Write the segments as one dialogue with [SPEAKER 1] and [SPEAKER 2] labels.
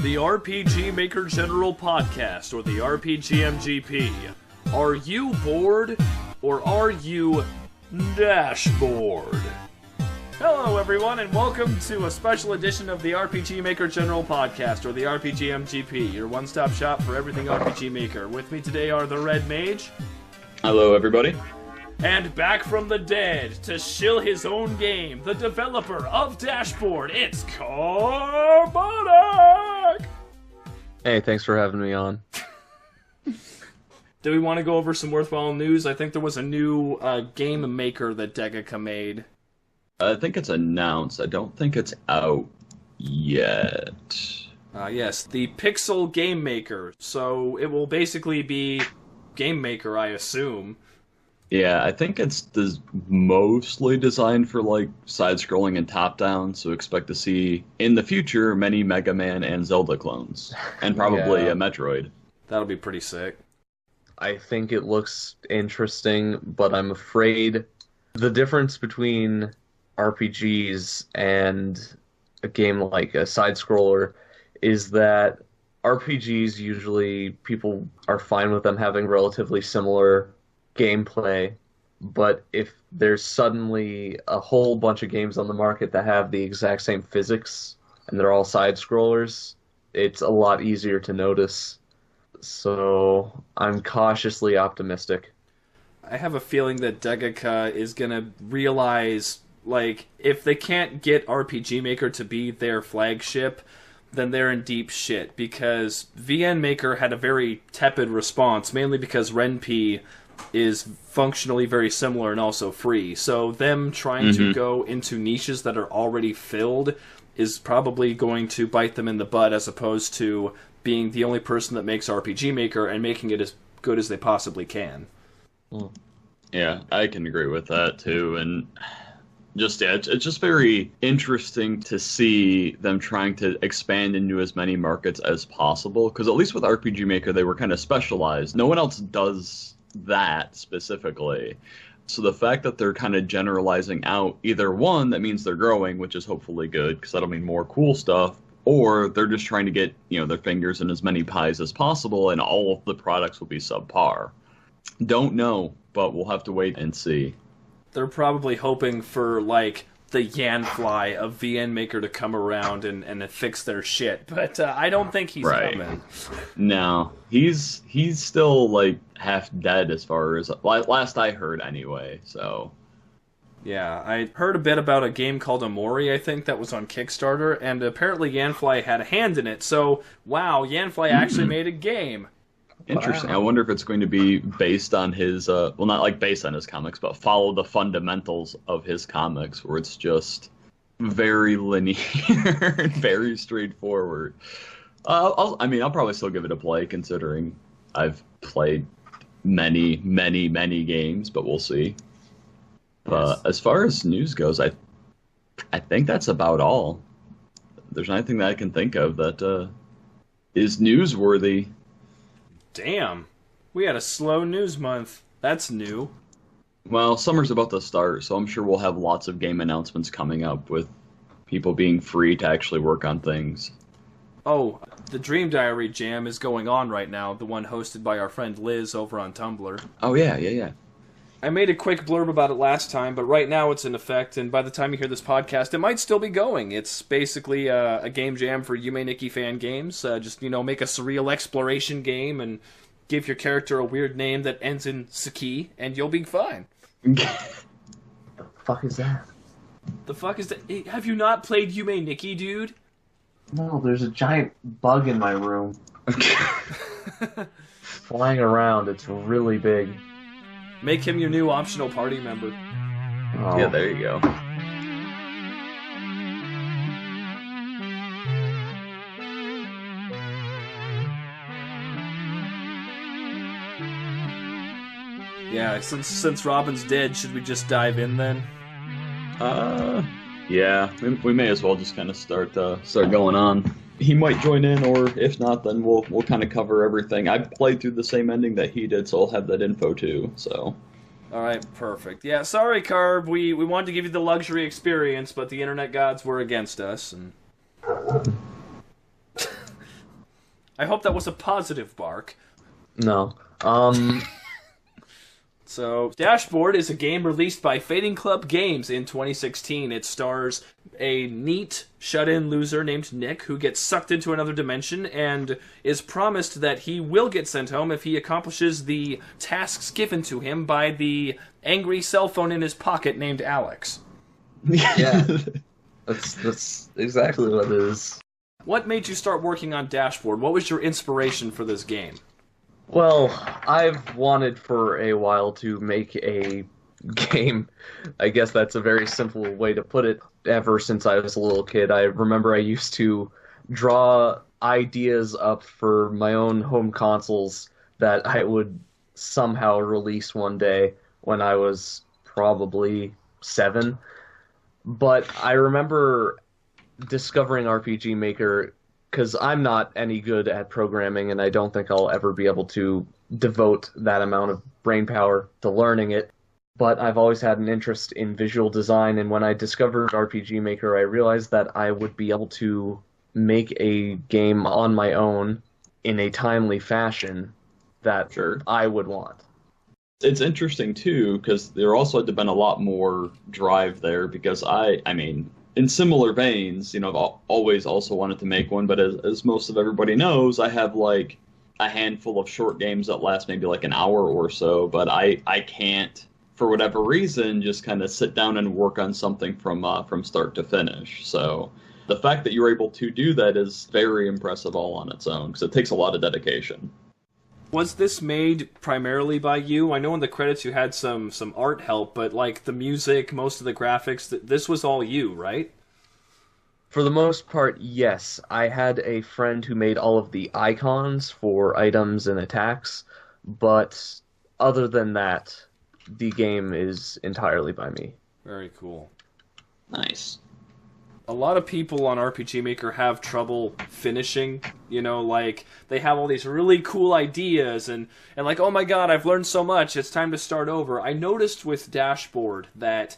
[SPEAKER 1] The RPG Maker General Podcast, or the rpgmgp. Are you bored, or are you DashBored? Hello everyone, and welcome to a special edition of the RPG Maker General Podcast, or the rpgmgp, your one-stop shop for everything RPG Maker. With me today are the Red Mage.
[SPEAKER 2] Hello everybody.
[SPEAKER 1] And back from the dead to shill his own game, the developer of DashBored, it's Karbonic!
[SPEAKER 3] Hey, thanks for having me on.
[SPEAKER 1] Do we want to go over some worthwhile news? I think there was a new game maker that Degica made.
[SPEAKER 2] I think it's announced. I don't think it's out yet.
[SPEAKER 1] Yes, the Pixel Game Maker. So it will basically be Game Maker, I assume.
[SPEAKER 2] Yeah, I think it's mostly designed for like side-scrolling and top-down, so expect to see in the future many Mega Man and Zelda clones, and probably a Metroid.
[SPEAKER 1] That'll be pretty sick.
[SPEAKER 3] I think it looks interesting, but I'm afraid the difference between RPGs and a game like a side-scroller is that RPGs usually people are fine with them having relatively similar gameplay, but if there's suddenly a whole bunch of games on the market that have the exact same physics and they're all side-scrollers, it's a lot easier to notice. So I'm cautiously optimistic.
[SPEAKER 1] I have a feeling that Degica is gonna realize, like, if they can't get RPG Maker to be their flagship, then they're in deep shit, because VN Maker had a very tepid response, mainly because RenP is functionally very similar and also free. So them trying to go into niches that are already filled is probably going to bite them in the butt, as opposed to being the only person that makes RPG Maker and making it as good as they possibly can.
[SPEAKER 2] Yeah, I can agree with that too, and it's just very interesting to see them trying to expand into as many markets as possible, because at least with RPG Maker they were kind of specialized. No one else does that specifically. So the fact that they're kind of generalizing out, either one, that means they're growing, which is hopefully good, because that'll mean more cool stuff, or they're just trying to get, their fingers in as many pies as possible, and all of the products will be subpar. Don't know, but we'll have to wait and see.
[SPEAKER 1] They're probably hoping for, like, the Yanfly of VN Maker to come around and fix their shit, but I don't think he's coming.
[SPEAKER 2] No, he's still, like, half dead as far as last I heard anyway, so.
[SPEAKER 1] Yeah, I heard a bit about a game called Omori, I think, that was on Kickstarter, and apparently Yanfly had a hand in it, so, wow, Yanfly actually made a game.
[SPEAKER 2] Interesting. Wow. I wonder if it's going to be based on his, well, not like based on his comics, but follow the fundamentals of his comics, where it's just very linear, very straightforward. I'll probably still give it a play, considering I've played many games, but we'll see. But as far as news goes, I think that's about all. There's nothing that I can think of that is newsworthy.
[SPEAKER 1] Damn, we had a slow news month. That's new.
[SPEAKER 2] Well, summer's about to start, so I'm sure we'll have lots of game announcements coming up with people being free to actually work on things.
[SPEAKER 1] Oh, the Dream Diary Jam is going on right now, the one hosted by our friend Liz over on Tumblr.
[SPEAKER 2] Oh, yeah.
[SPEAKER 1] I made a quick blurb about it last time, but right now it's in effect, and by the time you hear this podcast, it might still be going. It's basically a game jam for Yume Nikki fan games. Just, make a surreal exploration game and give your character a weird name that ends in Saki, and you'll be fine.
[SPEAKER 3] The fuck is that?
[SPEAKER 1] The fuck is that? Have you not played Yume Nikki, dude?
[SPEAKER 3] No, there's a giant bug in my room. Flying around, it's really big.
[SPEAKER 1] Make him your new optional party member.
[SPEAKER 2] Oh. Yeah, there you go.
[SPEAKER 1] Yeah, since Robin's dead, should we just dive in then?
[SPEAKER 2] Yeah, we may as well just kind of start going on. He might join in, or if not, then we'll kind of cover everything. I played through the same ending that he did, so I'll have that info too. So.
[SPEAKER 1] All right, perfect. Yeah, sorry, Carb. We wanted to give you the luxury experience, but the internet gods were against us. And I hope that was a positive bark.
[SPEAKER 3] No.
[SPEAKER 1] So, DashBored is a game released by Fading Club Games in 2016. It stars a neat, shut-in loser named Nick who gets sucked into another dimension and is promised that he will get sent home if he accomplishes the tasks given to him by the angry cell phone in his pocket named Alex.
[SPEAKER 3] Yeah. That's exactly what it is.
[SPEAKER 1] What made you start working on DashBored? What was your inspiration for this game?
[SPEAKER 3] Well, I've wanted for a while to make a game. I guess that's a very simple way to put it. Ever since I was a little kid, I remember I used to draw ideas up for my own home consoles that I would somehow release one day when I was probably 7. But I remember discovering RPG Maker because I'm not any good at programming, and I don't think I'll ever be able to devote that amount of brain power to learning it. But I've always had an interest in visual design, and when I discovered RPG Maker, I realized that I would be able to make a game on my own in a timely fashion that I would want.
[SPEAKER 2] It's interesting, too, because there also had to been a lot more drive there, because I mean, in similar veins, I've always also wanted to make one, but as most of everybody knows, I have, like, a handful of short games that last maybe, like, an hour or so, but I can't, for whatever reason, just kind of sit down and work on something from start to finish. So the fact that you're able to do that is very impressive all on its own, because it takes a lot of dedication.
[SPEAKER 1] Was this made primarily by you? I know in the credits you had some art help, but like the music, most of the graphics, this was all you, right?
[SPEAKER 3] For the most part, yes. I had a friend who made all of the icons for items and attacks, but other than that, the game is entirely by me.
[SPEAKER 1] Very cool.
[SPEAKER 2] Nice.
[SPEAKER 1] A lot of people on RPG Maker have trouble finishing, like, they have all these really cool ideas, and like, oh my god, I've learned so much, it's time to start over. I noticed with DashBoard that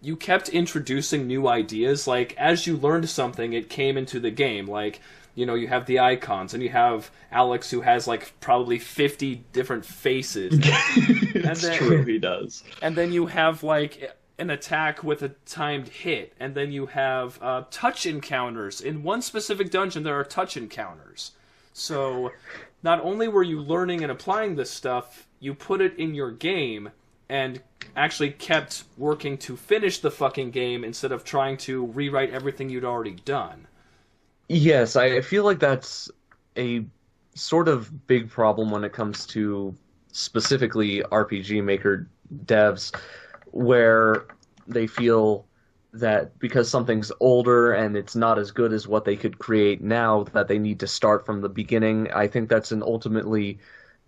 [SPEAKER 1] you kept introducing new ideas, like, as you learned something, it came into the game, like, you have the icons, and you have Alex who has, like, probably 50 different faces.
[SPEAKER 2] It's true, he does.
[SPEAKER 1] And then you have, like, an attack with a timed hit, and then you have touch encounters. In one specific dungeon, there are touch encounters. So, not only were you learning and applying this stuff, you put it in your game, and actually kept working to finish the fucking game instead of trying to rewrite everything you'd already done.
[SPEAKER 3] Yes, I feel like that's a sort of big problem when it comes to specifically RPG Maker devs, where they feel that because something's older and it's not as good as what they could create now, that they need to start from the beginning. I think that's an ultimately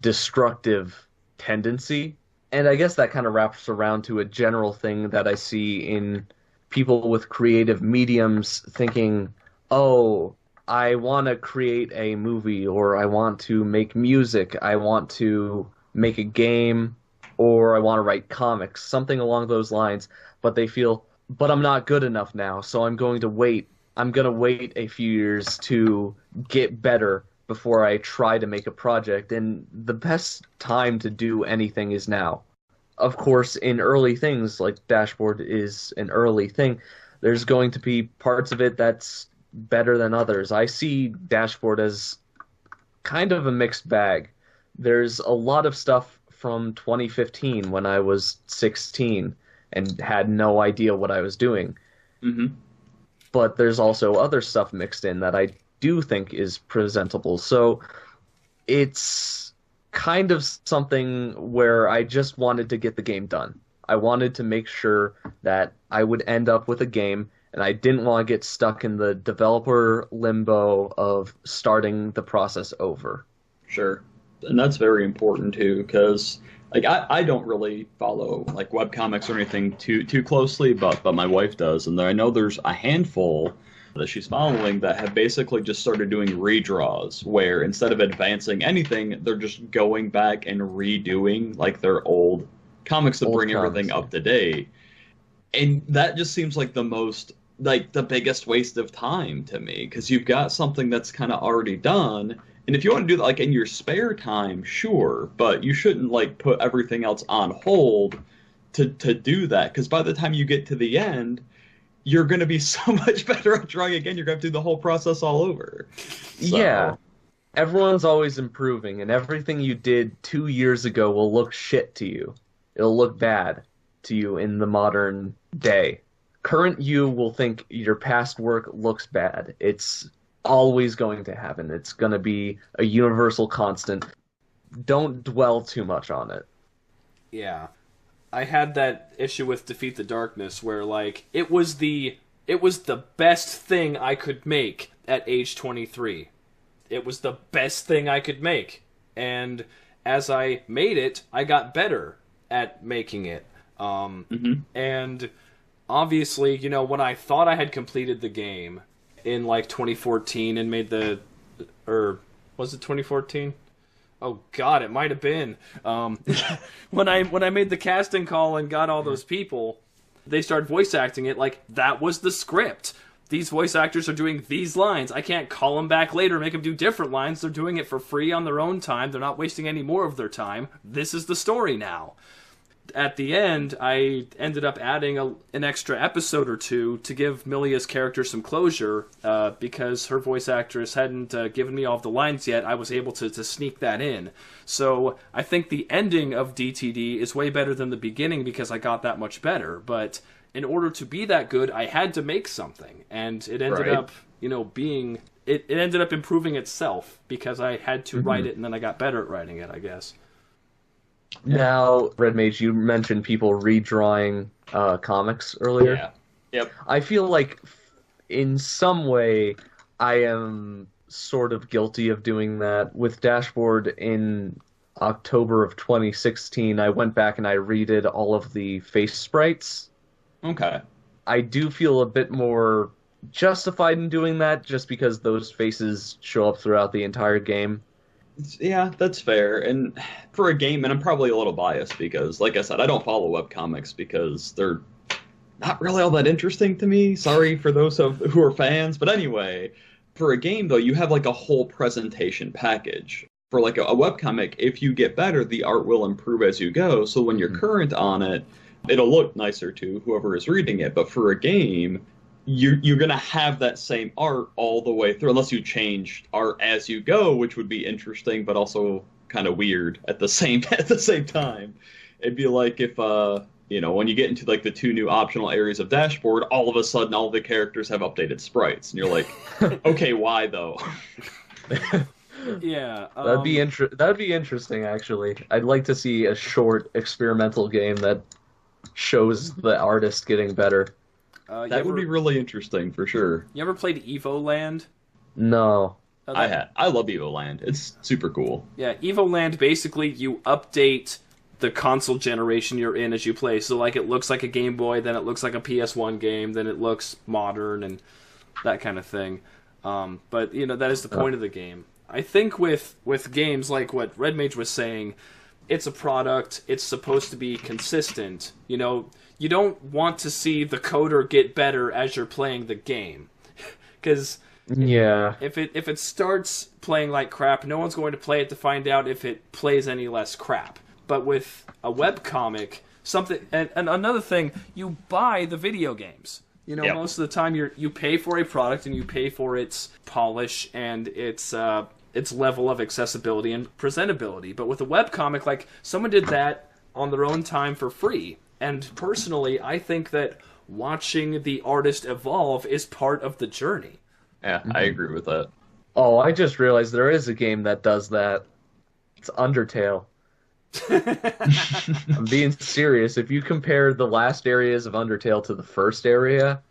[SPEAKER 3] destructive tendency. And I guess that kind of wraps around to a general thing that I see in people with creative mediums thinking, oh, I want to create a movie, or I want to make music, I want to make a game, or I want to write comics, something along those lines, but they feel, but I'm not good enough now, so I'm going to wait. I'm going to wait a few years to get better before I try to make a project, and the best time to do anything is now. Of course, in early things, like DashBoard is an early thing, there's going to be parts of it that's better than others. I see DashBoard as kind of a mixed bag. There's a lot of stuff from 2015 when I was 16 and had no idea what I was doing.
[SPEAKER 2] Mm-hmm.
[SPEAKER 3] But there's also other stuff mixed in that I do think is presentable. So it's kind of something where I just wanted to get the game done. I wanted to make sure that I would end up with a game, and I didn't want to get stuck in the developer limbo of starting the process over.
[SPEAKER 2] Sure. And that's very important too, because like I don't really follow like webcomics or anything too closely, but my wife does, and I know there's a handful that she's following that have basically just started doing redraws, where instead of advancing anything, they're just going back and redoing like their old comics to bring everything up to date. And that just seems like the most like the biggest waste of time to me, because you've got something that's kind of already done. And if you want to do that like in your spare time, sure, but you shouldn't like put everything else on hold to do that, because by the time you get to the end, you're going to be so much better at drawing again. You're going to have to do the whole process all over. So,
[SPEAKER 3] yeah. Everyone's always improving, and everything you did 2 years ago will look shit to you. It'll look bad to you in the modern day. Current you will think your past work looks bad. It's always going to happen. It's going to be a universal constant. Don't dwell too much on it.
[SPEAKER 1] Yeah. I had that issue with Defeat the Darkness where, like, it was the best thing I could make at age 23. It was the best thing I could make. And as I made it, I got better at making it. And obviously, you know, when I thought I had completed the game in, like, 2014 and made or was it 2014? Oh God, it might have been. When I made the casting call and got all those people, they started voice acting it like that was the script. These voice actors are doing these lines. I can't call them back later and make them do different lines. They're doing it for free on their own time. They're not wasting any more of their time. This is the story now. At the end, I ended up adding an extra episode or two to give Milia's character some closure, because her voice actress hadn't given me all of the lines yet. I was able to sneak that in. So I think the ending of DTD is way better than the beginning because I got that much better. But in order to be that good, I had to make something. And it ended up, you know, being... It ended up improving itself because I had to write it and then I got better at writing it, I guess.
[SPEAKER 3] Now, Red Mage, you mentioned people redrawing comics earlier.
[SPEAKER 2] Yeah. Yep.
[SPEAKER 3] I feel like in some way I am sort of guilty of doing that. With DashBored in October of 2016, I went back and I redid all of the face sprites.
[SPEAKER 2] Okay.
[SPEAKER 3] I do feel a bit more justified in doing that just because those faces show up throughout the entire game.
[SPEAKER 2] Yeah, that's fair. And for a game, and I'm probably a little biased because, like I said, I don't follow webcomics because they're not really all that interesting to me. Sorry for those who are fans. But anyway, for a game, though, you have like a whole presentation package. For like a webcomic, if you get better, the art will improve as you go. So when you're current on it, it'll look nicer to whoever is reading it. But for a game, you're going to have that same art all the way through, unless you change art as you go, which would be interesting, but also kind of weird at the same time. It'd be like if, you know, when you get into like the 2 new optional areas of DashBored, all of a sudden all the characters have updated sprites, and you're like, okay, why though?
[SPEAKER 1] Yeah,
[SPEAKER 3] that'd be interesting. Actually, I'd like to see a short experimental game that shows the artist getting better.
[SPEAKER 2] That would be really interesting for sure.
[SPEAKER 1] You ever played Evoland?
[SPEAKER 3] No.
[SPEAKER 2] I love Evoland. It's super cool.
[SPEAKER 1] Yeah, Evoland, basically you update the console generation you're in as you play. So like it looks like a Game Boy, then it looks like a PS1 game, then it looks modern and that kind of thing. But you know, that is the point of the game. I think with games like what Red Mage was saying, it's a product, it's supposed to be consistent. You know, you don't want to see the coder get better as you're playing the game. Because if it starts playing like crap, no one's going to play it to find out if it plays any less crap. But with a webcomic, and another thing, you buy the video games. You know, most of the time you pay for a product and you pay for its polish and its level of accessibility and presentability. But with a webcomic, like, someone did that on their own time for free. And personally, I think that watching the artist evolve is part of the journey.
[SPEAKER 2] Yeah, I agree with that.
[SPEAKER 3] Oh, I just realized there is a game that does that. It's Undertale. I'm being serious. If you compare the last areas of Undertale to the first area,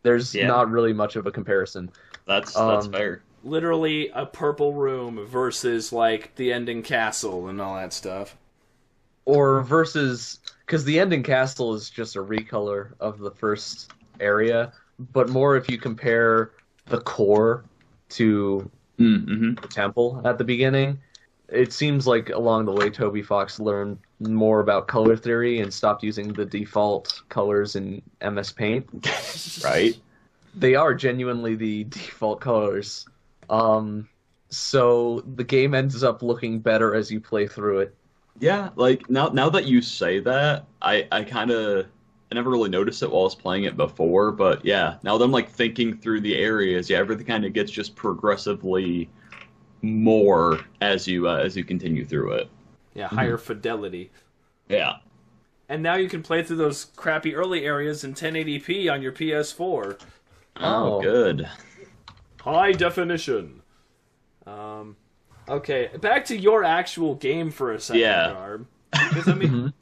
[SPEAKER 3] there's not really much of a comparison.
[SPEAKER 2] That's fair.
[SPEAKER 1] Literally a purple room versus, like, the ending castle and all that stuff.
[SPEAKER 3] Or versus... Because the ending castle is just a recolor of the first area, but more if you compare the core to the temple at the beginning. It seems like along the way Toby Fox learned more about color theory and stopped using the default colors in MS Paint.
[SPEAKER 2] Right.
[SPEAKER 3] They are genuinely the default colors. So the game ends up looking better as you play through it.
[SPEAKER 2] Yeah, like now that you say that, I kind of I never really noticed it while I was playing it before, but yeah, now that I'm like thinking through the areas, yeah, everything kind of gets just progressively more as you continue through it.
[SPEAKER 1] Yeah, higher fidelity.
[SPEAKER 2] Yeah.
[SPEAKER 1] And now you can play through those crappy early areas in 1080p on your PS4.
[SPEAKER 2] Oh, good.
[SPEAKER 1] High definition. Okay, back to your actual game for a second,
[SPEAKER 2] Yeah.
[SPEAKER 1] Garb. Because, I mean,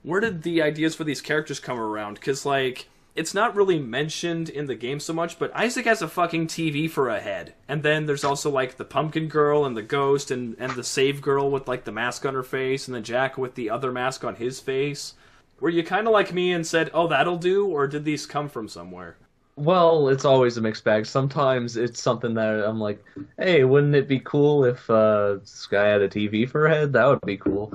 [SPEAKER 1] where did the ideas for these characters come around? Because, like, it's not really mentioned in the game so much, but Isaac has a fucking TV for a head. And then there's also, like, the pumpkin girl and the ghost and the save girl with, like, the mask on her face and the Jack with the other mask on his face. Were you kind of like me and said, oh, that'll do? Or did these come from somewhere?
[SPEAKER 3] Well, it's always a mixed bag. Sometimes it's something that I'm like, hey, wouldn't it be cool if this guy had a TV for a head? That would be cool.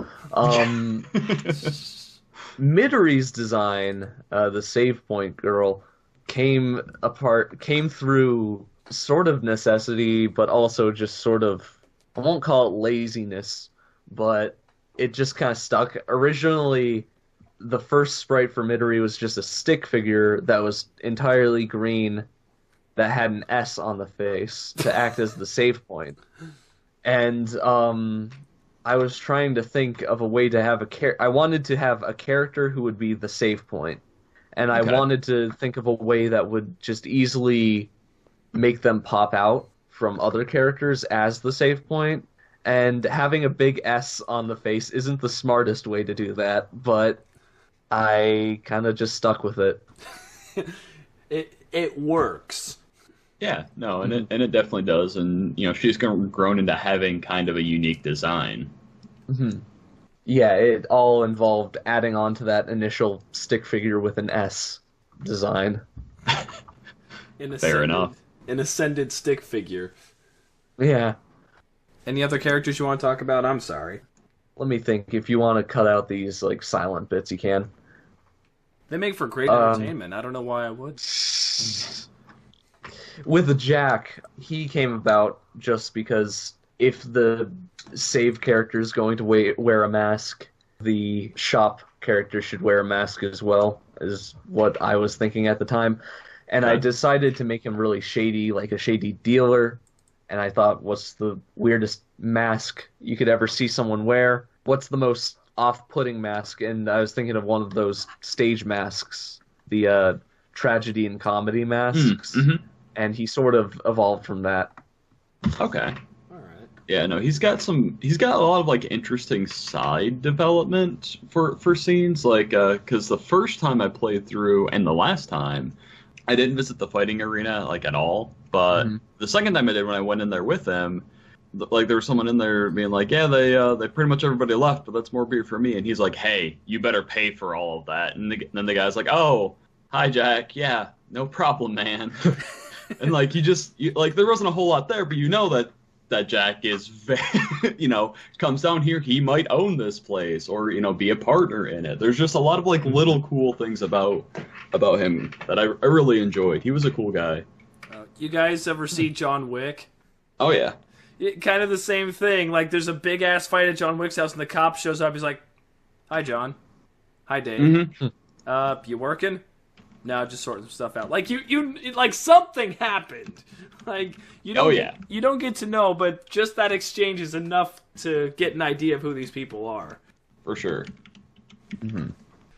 [SPEAKER 3] Midori's design, the save point girl, came through sort of necessity, but also just sort of, I won't call it laziness, but it just kind of stuck. Originally, the first sprite for Midori was just a stick figure that was entirely green that had an S on the face to act as the save point. And I was trying to think of a way to have I wanted to have a character who would be the save point. And I wanted to think of a way that would just easily make them pop out from other characters as the save point. And having a big S on the face isn't the smartest way to do that, but I kind of just stuck with it.
[SPEAKER 1] It works.
[SPEAKER 2] Yeah, no, and it definitely does, and you know she's grown into having kind of a unique design.
[SPEAKER 3] Mm-hmm. Yeah, it all involved adding on to that initial stick figure with an S design.
[SPEAKER 2] Fair enough.
[SPEAKER 1] An ascended stick figure.
[SPEAKER 3] Yeah.
[SPEAKER 1] Any other characters you want to talk about? I'm sorry.
[SPEAKER 3] Let me think. If you want to cut out these like silent bits, you can.
[SPEAKER 1] They make for great entertainment. I don't know why I would.
[SPEAKER 3] With Jack, he came about just because if the save character is going to wear a mask, the shop character should wear a mask as well, is what I was thinking at the time. And I decided to make him really shady, like a shady dealer. And I thought, what's the weirdest mask you could ever see someone wear? What's the most off-putting mask? And I was thinking of one of those stage masks, the tragedy and comedy masks.
[SPEAKER 2] Mm-hmm.
[SPEAKER 3] And he sort of evolved from that.
[SPEAKER 2] Okay.
[SPEAKER 1] All right.
[SPEAKER 2] Yeah, no, he's got a lot of like interesting side development for scenes, like because the first time I played through and the last time I didn't visit the fighting arena like at all, but the second time I did when I went in there with him, like there was someone in there being like, yeah, they pretty much everybody left, but that's more beer for me, and he's like, hey, you better pay for all of that, and then the guy's like, oh, hi Jack, yeah, no problem, man. And like like there wasn't a whole lot there, but you know that Jack is very, comes down here, he might own this place or be a partner in it. There's just a lot of like little cool things about him that I really enjoyed. He was a cool guy.
[SPEAKER 1] You guys ever see John Wick?
[SPEAKER 2] Oh yeah.
[SPEAKER 1] Kind of the same thing. Like there's a big ass fight at John Wick's house and the cop shows up. He's like, "Hi John, hi Dave. You working?" No, just sorting some stuff out. Like you like something happened. Like you don't.
[SPEAKER 2] Oh yeah.
[SPEAKER 1] You don't get to know, but just that exchange is enough to get an idea of who these people are.
[SPEAKER 2] For sure. Mm-hmm.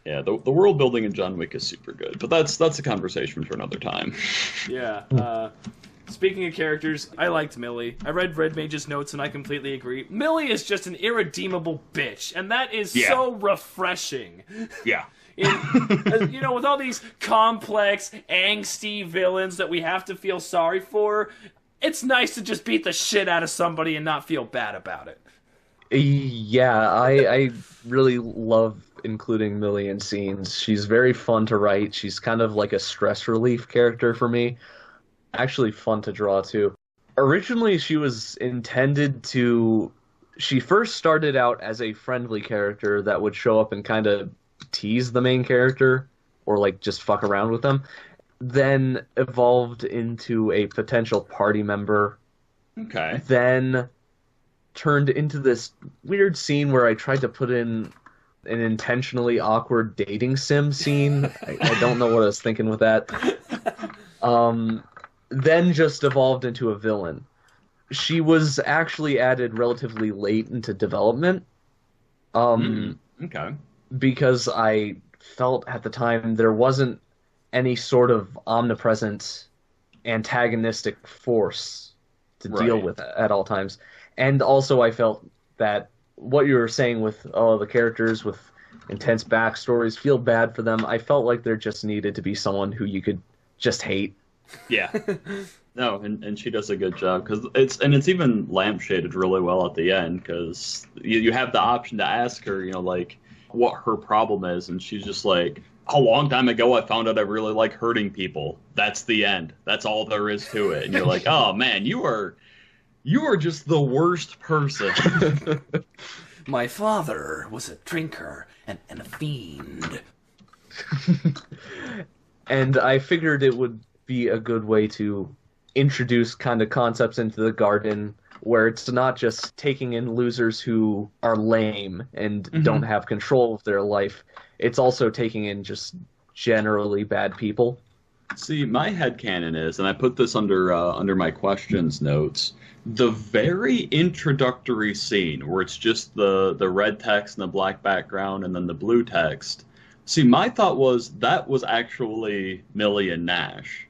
[SPEAKER 2] Yeah, the world building in John Wick is super good, but that's a conversation for another time.
[SPEAKER 1] Yeah. Speaking of characters, I liked Millie. I read Red Mage's notes and I completely agree. Millie is just an irredeemable bitch, and that is so refreshing.
[SPEAKER 2] Yeah.
[SPEAKER 1] With all these complex, angsty villains that we have to feel sorry for, it's nice to just beat the shit out of somebody and not feel bad about it.
[SPEAKER 3] Yeah, I really love including Millie in scenes. She's very fun to write. She's kind of like a stress relief character for me. Actually fun to draw, too. Originally, she was intended to... She first started out as a friendly character that would show up and kind of tease the main character or like just fuck around with them. then evolved into a potential party member,
[SPEAKER 2] Okay.
[SPEAKER 3] then turned into this weird scene where I tried to put in an intentionally awkward dating sim scene. I don't know what I was thinking with that. Then just evolved into a villain. She was actually added relatively late into development.
[SPEAKER 2] Okay.
[SPEAKER 3] Because I felt at the time there wasn't any sort of omnipresent antagonistic force to deal
[SPEAKER 2] Right.
[SPEAKER 3] with at all times. And also I felt that what you were saying with the characters with intense backstories, feel bad for them. I felt like there just needed to be someone who you could just hate.
[SPEAKER 2] Yeah. No, and she does a good job because it's even lampshaded really well at the end because you have the option to ask her, like what her problem is, and she's just like, a long time ago I found out I really like hurting people. That's the end. That's all there is to it. And you're like, oh man, you are just the worst person.
[SPEAKER 1] My father was a drinker and a fiend.
[SPEAKER 3] And I figured it would be a good way to introduce kind of concepts into the garden where it's not just taking in losers who are lame and don't have control of their life. It's also taking in just generally bad people.
[SPEAKER 2] See, my headcanon is, and I put this under my questions notes, the very introductory scene where it's just the red text and the black background and then the blue text. See, my thought was that was actually Millie and Nash.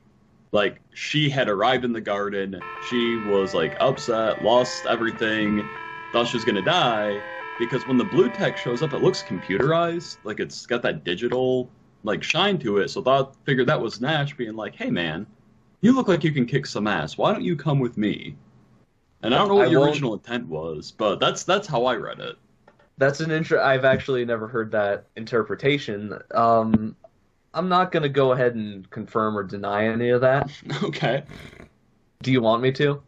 [SPEAKER 2] Like, she had arrived in the garden, she was, like, upset, lost everything, thought she was gonna die, because when the blue text shows up, it looks computerized, like, it's got that digital, like, shine to it, so figured that was Nash being like, hey, man, you look like you can kick some ass, why don't you come with me? And I don't know what the original intent was, but that's how I read it.
[SPEAKER 3] That's I've actually never heard that interpretation. I'm not going to go ahead and confirm or deny any of that.
[SPEAKER 2] Okay.
[SPEAKER 3] Do you want me to?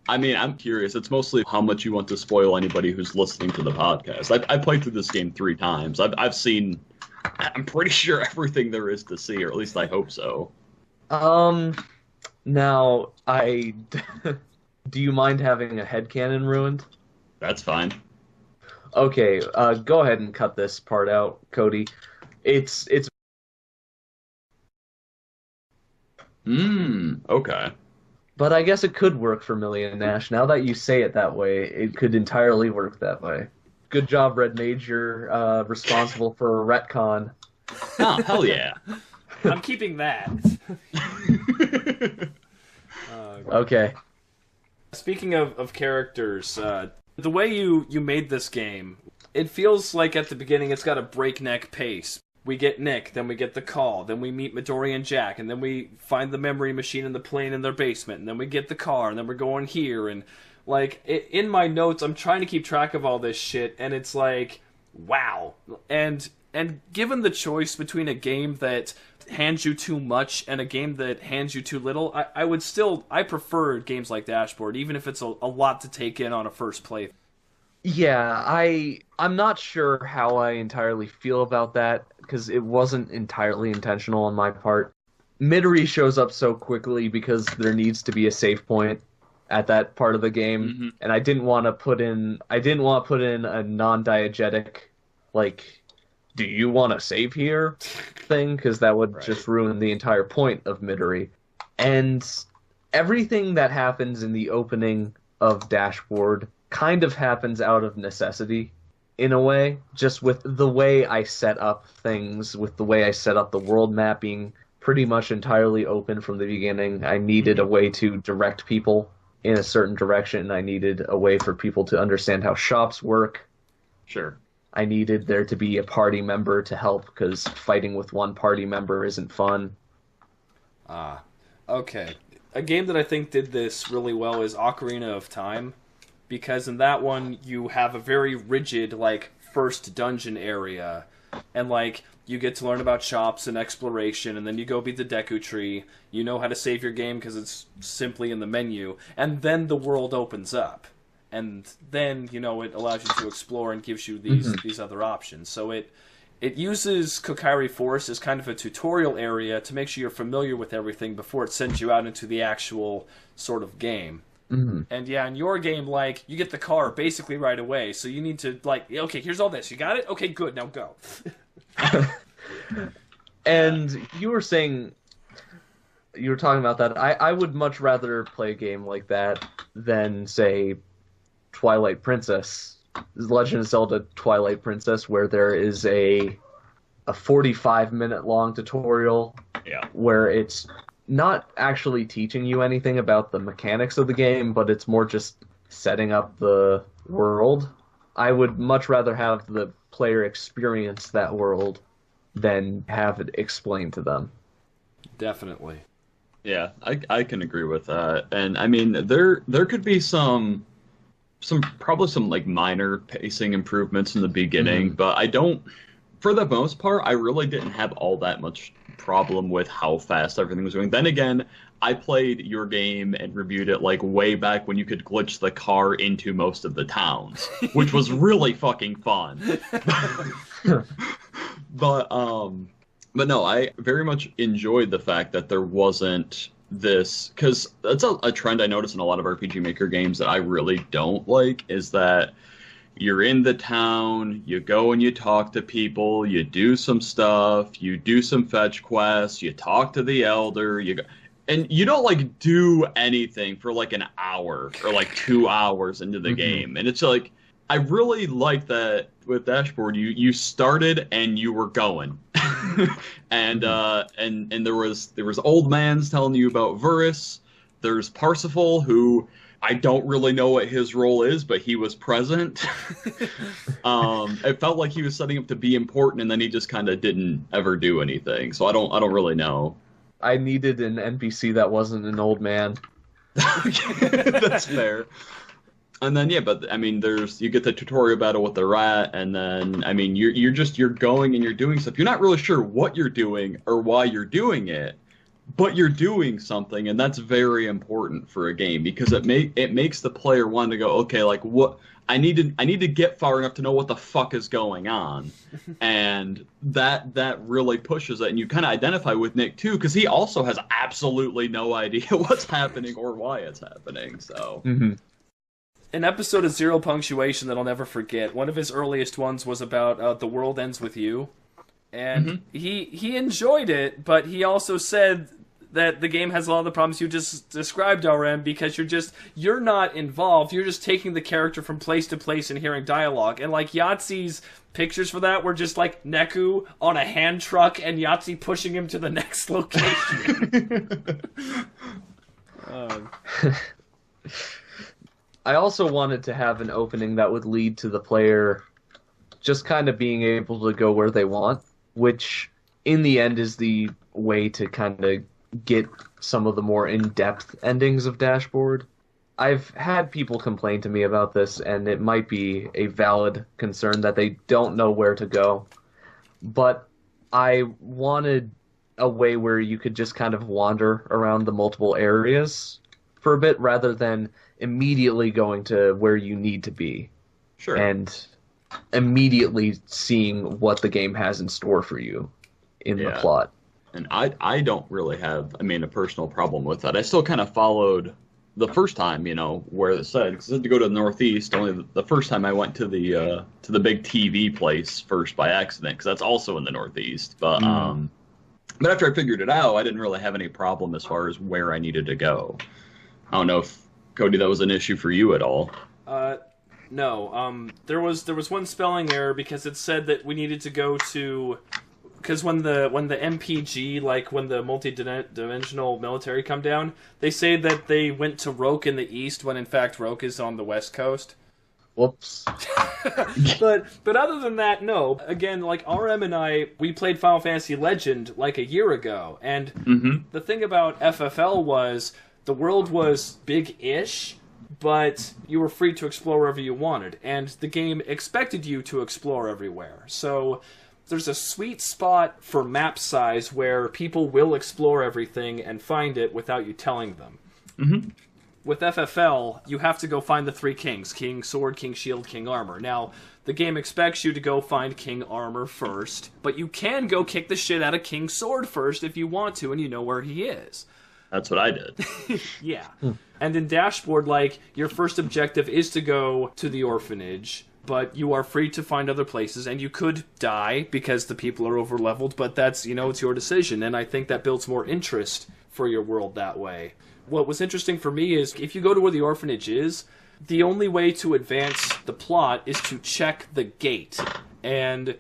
[SPEAKER 2] I mean, I'm curious. It's mostly how much you want to spoil anybody who's listening to the podcast. I played through this game 3 times. I've seen, I'm pretty sure everything there is to see, or at least I hope so.
[SPEAKER 3] Now, do you mind having a headcanon ruined?
[SPEAKER 2] That's fine.
[SPEAKER 3] Okay, go ahead and cut this part out, Cody. It's
[SPEAKER 2] Okay.
[SPEAKER 3] But I guess it could work for Millie and Nash. Now that you say it that way, it could entirely work that way. Good job, Red Mage. You're responsible for a retcon.
[SPEAKER 2] Oh, hell yeah.
[SPEAKER 1] I'm keeping that.
[SPEAKER 3] Okay.
[SPEAKER 1] Speaking of characters, the way you made this game, it feels like at the beginning it's got a breakneck pace. We get Nick, then we get the call, then we meet Midori and Jack, and then we find the memory machine and the plane in their basement, and then we get the car, and then we're going here, and, like, in my notes, I'm trying to keep track of all this shit, and it's like, wow. And given the choice between a game that hands you too much and a game that hands you too little, I prefer games like DashBored, even if it's a lot to take in on a first play.
[SPEAKER 3] Yeah, I'm not sure how I entirely feel about that, because it wasn't entirely intentional on my part. Midori shows up so quickly because there needs to be a save point at that part of the game, and I didn't want to put in a non-diegetic, like, do you want to save here thing, because that would just ruin the entire point of Midori. And everything that happens in the opening of DashBored kind of happens out of necessity, in a way, just with the way I set up things, with the way I set up the world map being pretty much entirely open from the beginning. I needed a way to direct people in a certain direction. I needed a way for people to understand how shops work.
[SPEAKER 2] Sure.
[SPEAKER 3] I needed there to be a party member to help, because fighting with one party member isn't fun.
[SPEAKER 1] Okay. A game that I think did this really well is Ocarina of Time, because in that one you have a very rigid, like, first dungeon area, and, like, you get to learn about shops and exploration, and then you go beat the Deku Tree, you know how to save your game because it's simply in the menu, and then the world opens up. And then, it allows you to explore and gives you these other options. So it it uses Kokiri Forest as kind of a tutorial area to make sure you're familiar with everything before it sends you out into the actual sort of game.
[SPEAKER 3] Mm-hmm.
[SPEAKER 1] And yeah, in your game, like, you get the car basically right away, so you need to, like, okay, here's all this. You got it? Okay, good, now go.
[SPEAKER 3] And you were saying, you were talking about that. I would much rather play a game like that than, say, Twilight Princess, Legend of Zelda Twilight Princess, where there is a 45-minute long tutorial where it's not actually teaching you anything about the mechanics of the game, but it's more just setting up the world. I would much rather have the player experience that world than have it explained to them.
[SPEAKER 1] Definitely.
[SPEAKER 2] Yeah, I can agree with that. And I mean, there could be some probably some like minor pacing improvements in the beginning, but I don't, for the most part, I really didn't have all that much problem with how fast everything was going. Then again, I played your game and reviewed it like way back when you could glitch the car into most of the towns, which was really fucking fun. But no, I very much enjoyed the fact that there wasn't this, because that's a trend I notice in a lot of RPG Maker games that I really don't like, is that you're in the town, you go and you talk to people, you do some stuff, you do some fetch quests, you talk to the elder, and you don't like do anything for like an hour or like 2 hours into the game. And it's like, I really like that with DashBored, you started and you were going. And there was old mans telling you about Verus. There's Parsifal, who I don't really know what his role is, but he was present. It felt like he was setting up to be important, and then he just kind of didn't ever do anything. So I don't really know.
[SPEAKER 3] I needed an NPC that wasn't an old man.
[SPEAKER 2] That's fair. And then but I mean, you get the tutorial battle with the rat, and then I mean, you're going and you're doing stuff. You're not really sure what you're doing or why you're doing it, but you're doing something, and that's very important for a game, because it makes the player want to go, okay, like, what I need to get far enough to know what the fuck is going on. And that really pushes it, and you kind of identify with Nick too, because he also has absolutely no idea what's happening or why it's happening. So
[SPEAKER 1] An episode of Zero Punctuation that I'll never forget, one of his earliest ones was about The World Ends With You. And he enjoyed it, but he also said that the game has a lot of the problems you just described, RM, because you're not involved. You're just taking the character from place to place and hearing dialogue. And like Yahtzee's pictures for that were just like Neku on a hand truck and Yahtzee pushing him to the next location.
[SPEAKER 3] I also wanted to have an opening that would lead to the player just kind of being able to go where they want, which in the end is the way to kind of get some of the more in-depth endings of DashBored. I've had people complain to me about this, and it might be a valid concern that they don't know where to go. But I wanted a way where you could just kind of wander around the multiple areas for a bit, rather than immediately going to where you need to be.
[SPEAKER 2] Sure.
[SPEAKER 3] And immediately seeing what the game has in store for you in the plot.
[SPEAKER 2] And I don't really have, I mean, a personal problem with that. I still kind of followed the first time, where it said, because I had to go to the Northeast. Only the first time I went to the big TV place first by accident, because that's also in the Northeast. But after I figured it out, I didn't really have any problem as far as where I needed to go. I don't know if, Cody, that was an issue for you at all.
[SPEAKER 1] No. There was one spelling error, because it said that we needed to go to, because when the MPG, like when the multi-dimensional military come down, they say that they went to Roke in the east, when in fact Roke is on the west coast.
[SPEAKER 3] Whoops.
[SPEAKER 1] But other than that, no. Again, like RM and I, we played Final Fantasy Legend like a year ago, and the thing about FFL was the world was big-ish, but you were free to explore wherever you wanted, and the game expected you to explore everywhere. So there's a sweet spot for map size where people will explore everything and find it without you telling them. with FFL, you have to go find the 3 kings: King Sword, King Shield, King Armor. Now, the game expects you to go find King Armor first, but you can go kick the shit out of King Sword first if you want to, and you know where he is.
[SPEAKER 2] That's what I did.
[SPEAKER 1] Yeah. And in DashBoard, like, your first objective is to go to the orphanage, but you are free to find other places, and you could die because the people are over-leveled, but that's, you know, it's your decision, and I think that builds more interest for your world that way. What was interesting for me is, if you go to where the orphanage is, the only way to advance the plot is to check the gate. And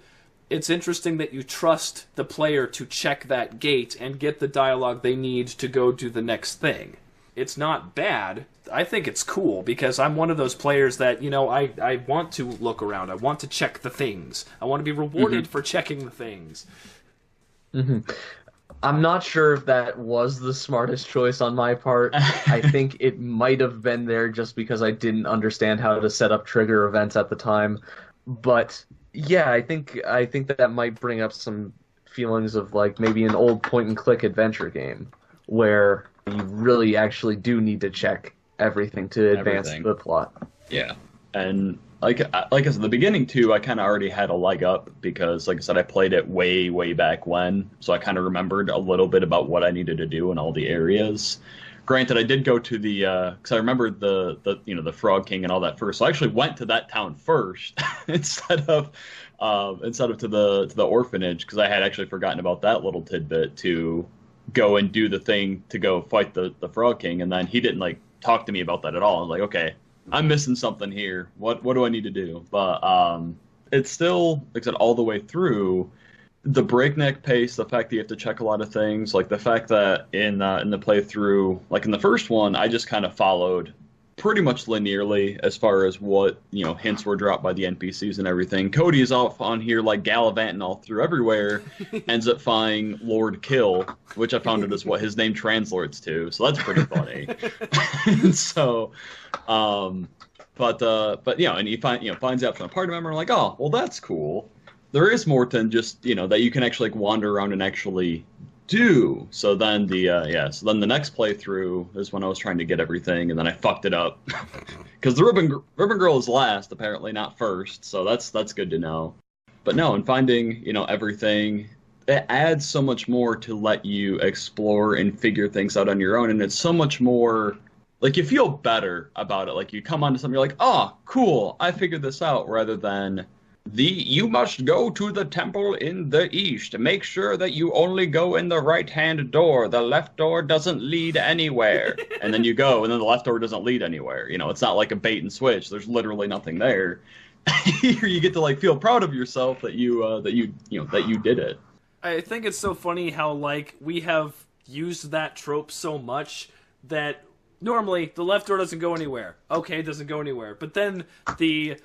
[SPEAKER 1] it's interesting that you trust the player to check that gate and get the dialogue they need to go do the next thing. It's not bad. I think it's cool, because I'm one of those players that, you know, I want to look around. I want to check the things. I want to be rewarded for checking the things.
[SPEAKER 3] I'm not sure if that was the smartest choice on my part. I think it might have been there just because I didn't understand how to set up trigger events at the time. But yeah, I think that might bring up some feelings of like maybe an old point-and-click adventure game where you really actually do need to check everything to advance the plot.
[SPEAKER 2] Yeah, and like I said, the beginning too, I kind of already had a leg up because, like I said, I played it way back when, so I kind of remembered a little bit about what I needed to do in all the areas. Granted, I did go to the because I remembered the Frog King and all that first, so I actually went to that town first instead of to the orphanage, because I had actually forgotten about that little tidbit to go and do the thing to go fight the Frog King, and then he didn't like talk to me about that at all. I was like, okay, I'm missing something here. What do I need to do? But it's still, like I said, all the way through, the breakneck pace, the fact that you have to check a lot of things, like the fact that in the playthrough, like in the first one, I just kind of followed pretty much linearly as far as what, you know, hints were dropped by the NPCs and everything. Cody is off on here like gallivanting all through everywhere, ends up finding Lord Kill, which I found it is what his name translates to, so that's pretty funny. So, but you know, and he finds out from a party member, like, oh, well, that's cool. There is more than just, you know, that you can actually like wander around and actually do. So then so then the next playthrough is when I was trying to get everything, and then I fucked it up because the ribbon girl is last, apparently, not first. So that's good to know. But no, and finding, you know, everything, it adds so much more to let you explore and figure things out on your own, and it's so much more like you feel better about it. Like you come onto something, you're like, oh, cool, I figured this out, rather than you must go to the temple in the east. Make sure that you only go in the right-hand door. The left door doesn't lead anywhere. And then you go, and then the left door doesn't lead anywhere. You know, it's not like a bait and switch. There's literally nothing there. Here you get to like feel proud of yourself that you did it.
[SPEAKER 1] I think it's so funny how like we have used that trope so much that normally the left door doesn't go anywhere. Okay, it doesn't go anywhere. But then the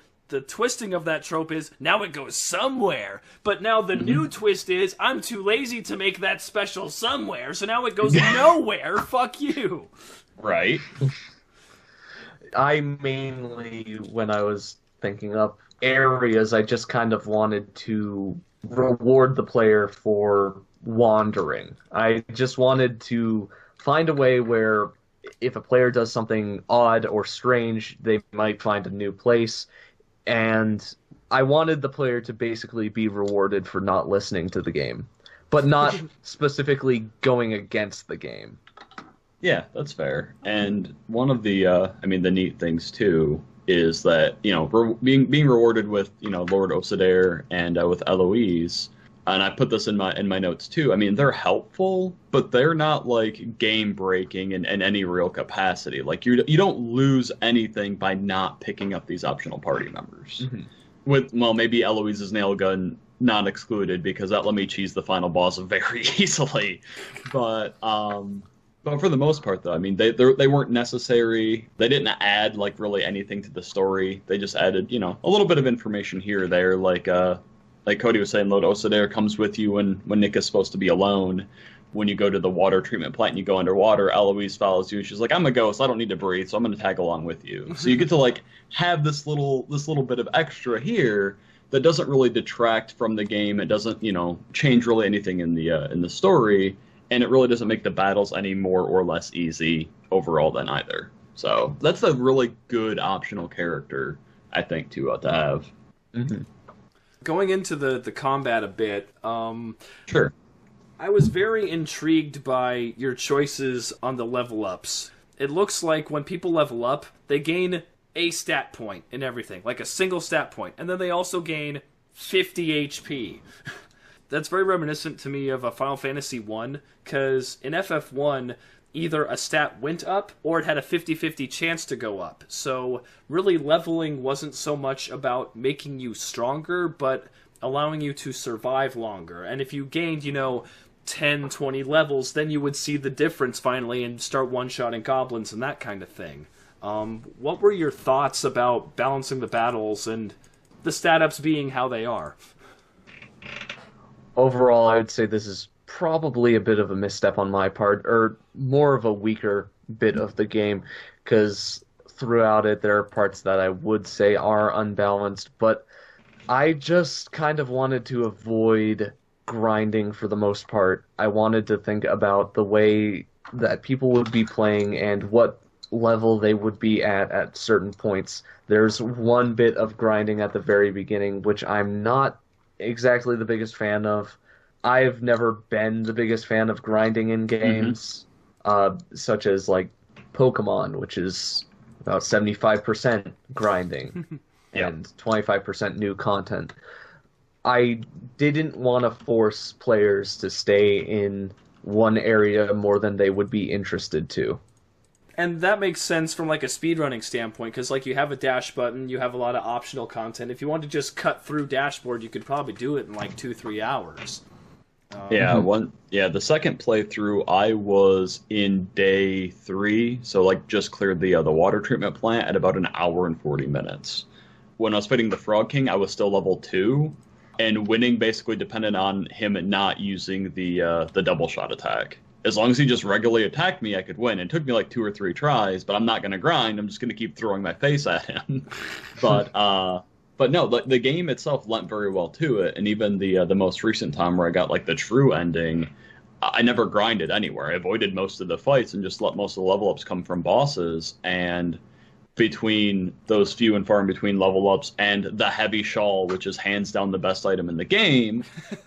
[SPEAKER 1] twisting of that trope is, now it goes somewhere. But now the new twist is, I'm too lazy to make that special somewhere, so now it goes nowhere. Fuck you.
[SPEAKER 2] Right.
[SPEAKER 3] I mainly, when I was thinking up areas, I just kind of wanted to reward the player for wandering. I just wanted to find a way where if a player does something odd or strange, they might find a new place. And I wanted the player to basically be rewarded for not listening to the game, but not specifically going against the game.
[SPEAKER 2] Yeah, that's fair. And one of the, the neat things too is that, you know, being rewarded with, you know, Lord Osadare and with Eloise, and I put this in my notes too. I mean, they're helpful, but they're not like game breaking in any real capacity. Like you don't lose anything by not picking up these optional party members. Mm-hmm. With maybe Eloise's nail gun not excluded, because that let me cheese the final boss very easily. But for the most part, though, I mean, they weren't necessary. They didn't add like really anything to the story. They just added, you know, a little bit of information here or there, like Cody was saying, Lord Osadare comes with you when Nick is supposed to be alone. When you go to the water treatment plant and you go underwater, Eloise follows you. She's like, I'm a ghost, I don't need to breathe, so I'm going to tag along with you. So you get to like have this little bit of extra here that doesn't really detract from the game. It doesn't, you know, change really anything in the story, and it really doesn't make the battles any more or less easy overall than either. So that's a really good optional character, I think, to have.
[SPEAKER 3] Mm-hmm.
[SPEAKER 1] Going into the combat a bit,
[SPEAKER 2] Sure.
[SPEAKER 1] I was very intrigued by your choices on the level ups. It looks like when people level up, they gain a stat point in everything, like a single stat point, and then they also gain 50 HP. That's very reminiscent to me of a Final Fantasy 1, because in FF1, either a stat went up or it had a 50-50 chance to go up. So really leveling wasn't so much about making you stronger, but allowing you to survive longer. And if you gained, 10, 20 levels, then you would see the difference finally and start one-shotting goblins and that kind of thing. What were your thoughts about balancing the battles and the stat ups being how they are?
[SPEAKER 3] Overall, I would say this is probably a bit of a misstep on my part, or more of a weaker bit of the game, because throughout it there are parts that I would say are unbalanced, but I just kind of wanted to avoid grinding for the most part. I wanted to think about the way that people would be playing and what level they would be at certain points. There's one bit of grinding at the very beginning, which I'm not exactly the biggest fan of. I've never been the biggest fan of grinding in games, such as like Pokemon, which is about 75% grinding and 25% new content. I didn't want to force players to stay in one area more than they would be interested to.
[SPEAKER 1] And that makes sense from like a speedrunning standpoint, because like you have a dash button, you have a lot of optional content. If you want to just cut through DashBored, you could probably do it in like 2-3 hours.
[SPEAKER 2] The second playthrough, I was in day 3, so like just cleared the water treatment plant at about an hour and 40 minutes. When I was fighting the Frog King, I was still level 2, and winning basically depended on him not using the double shot attack. As long as he just regularly attacked me, I could win. It took me like 2 or 3 tries, but I'm not going to grind. I'm just going to keep throwing my face at him. But no, the game itself lent very well to it, and even the most recent time where I got like the true ending, I never grinded anywhere. I avoided most of the fights and just let most of the level ups come from bosses. And between those few and far in between level ups and the heavy shawl, which is hands down the best item in the game,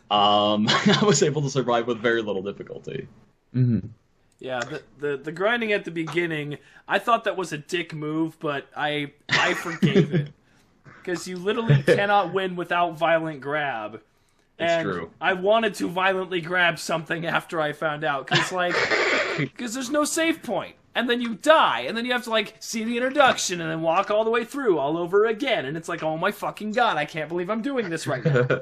[SPEAKER 2] I was able to survive with very little difficulty.
[SPEAKER 3] Mm-hmm.
[SPEAKER 1] Yeah, the grinding at the beginning, I thought that was a dick move, but I forgave it. Because you literally cannot win without violent grab.
[SPEAKER 2] It's true.
[SPEAKER 1] I wanted to violently grab something after I found out, because there's no save point. And then you die, and then you have to like see the introduction and then walk all the way through all over again. And it's like, oh my fucking god, I can't believe I'm doing this right now.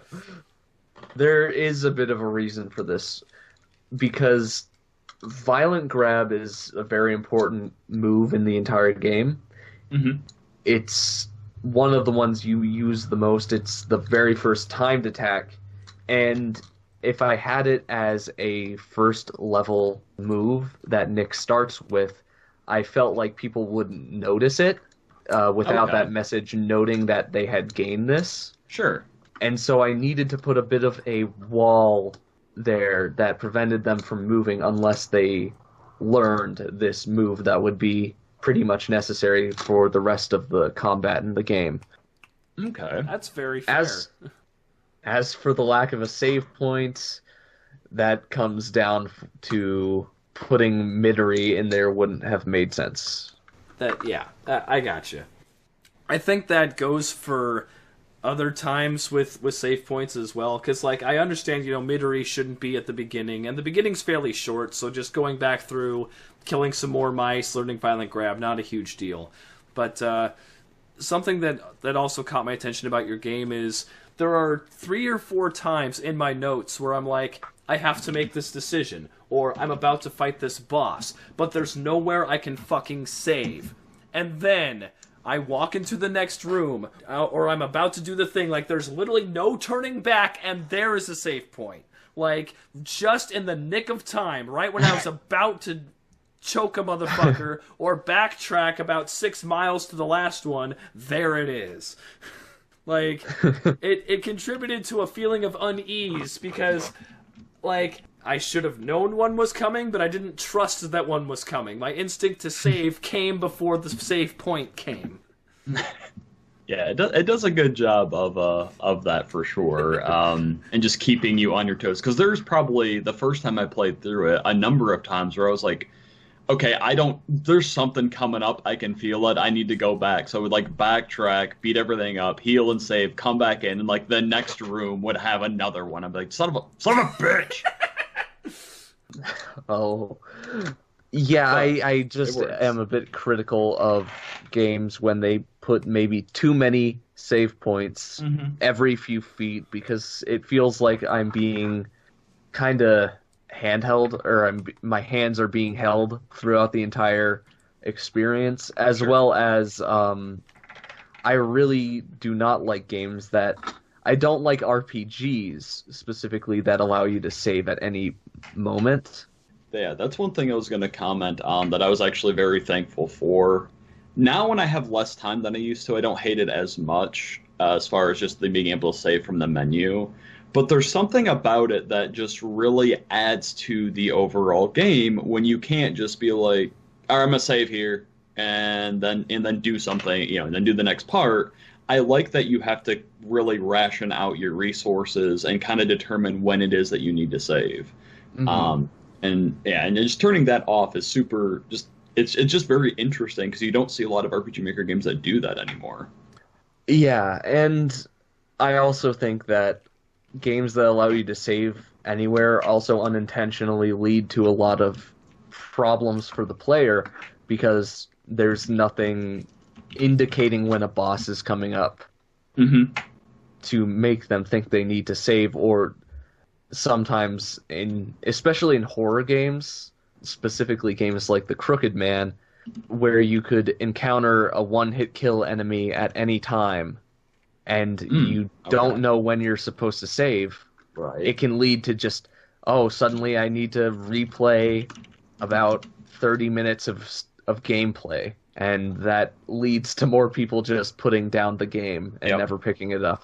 [SPEAKER 3] There is a bit of a reason for this, because violent grab is a very important move in the entire game.
[SPEAKER 2] Mm-hmm.
[SPEAKER 3] It's one of the ones you use the most. It's the very first timed attack, and if I had it as a first level move that Nick starts with, I felt like people wouldn't notice it without that message noting that they had gained this.
[SPEAKER 2] Sure.
[SPEAKER 3] And so I needed to put a bit of a wall there that prevented them from moving unless they learned this move that would be pretty much necessary for the rest of the combat in the game.
[SPEAKER 2] Okay.
[SPEAKER 1] That's very fair.
[SPEAKER 3] As for the lack of a save point, that comes down to putting Midori in there wouldn't have made sense.
[SPEAKER 1] I gotcha. I think that goes for other times with save points as well, because like I understand, Midori shouldn't be at the beginning, and the beginning's fairly short, so just going back through, killing some more mice, learning violent grab, not a huge deal. But something that also caught my attention about your game is there are 3 or 4 times in my notes where I'm like, I have to make this decision, or I'm about to fight this boss, but there's nowhere I can fucking save. And then I walk into the next room, or I'm about to do the thing, like there's literally no turning back, and there is a save point. Like, just in the nick of time, right when I was about to choke a motherfucker, or backtrack about 6 miles to the last one, there it is. Like, it contributed to a feeling of unease, because, like, I should have known one was coming, but I didn't trust that one was coming. My instinct to save came before the save point came.
[SPEAKER 2] Yeah, it does a good job of that for sure, and just keeping you on your toes. Because there's probably, the first time I played through it, a number of times where I was like, okay, there's something coming up, I can feel it, I need to go back. So I would like backtrack, beat everything up, heal and save, come back in, and like the next room would have another one. I'm like, son of a bitch!
[SPEAKER 3] Oh, yeah, I just am a bit critical of games when they put maybe too many save points every few feet, because it feels like I'm being kind of handheld, or my hands are being held throughout the entire experience, as well as I really do not like games that... I don't like RPGs specifically that allow you to save at any moment.
[SPEAKER 2] Yeah, that's one thing I was going to comment on that I was actually very thankful for. Now when I have less time than I used to, I don't hate it as much as far as just being able to save from the menu. But there's something about it that just really adds to the overall game when you can't just be like, all right, I'm going to save here and then do something, and then do the next part. I like that you have to really ration out your resources and kind of determine when it is that you need to save. And just turning that off is super. It's just very interesting because you don't see a lot of RPG Maker games that do that anymore.
[SPEAKER 3] Yeah, and I also think that games that allow you to save anywhere also unintentionally lead to a lot of problems for the player, because there's nothing indicating when a boss is coming up to make them think they need to save. Or sometimes, especially in horror games, specifically games like The Crooked Man, where you could encounter a one-hit kill enemy at any time, and you don't know when you're supposed to save.
[SPEAKER 2] Right.
[SPEAKER 3] It can lead to just, suddenly I need to replay about 30 minutes of gameplay, and that leads to more people just putting down the game and never picking it up.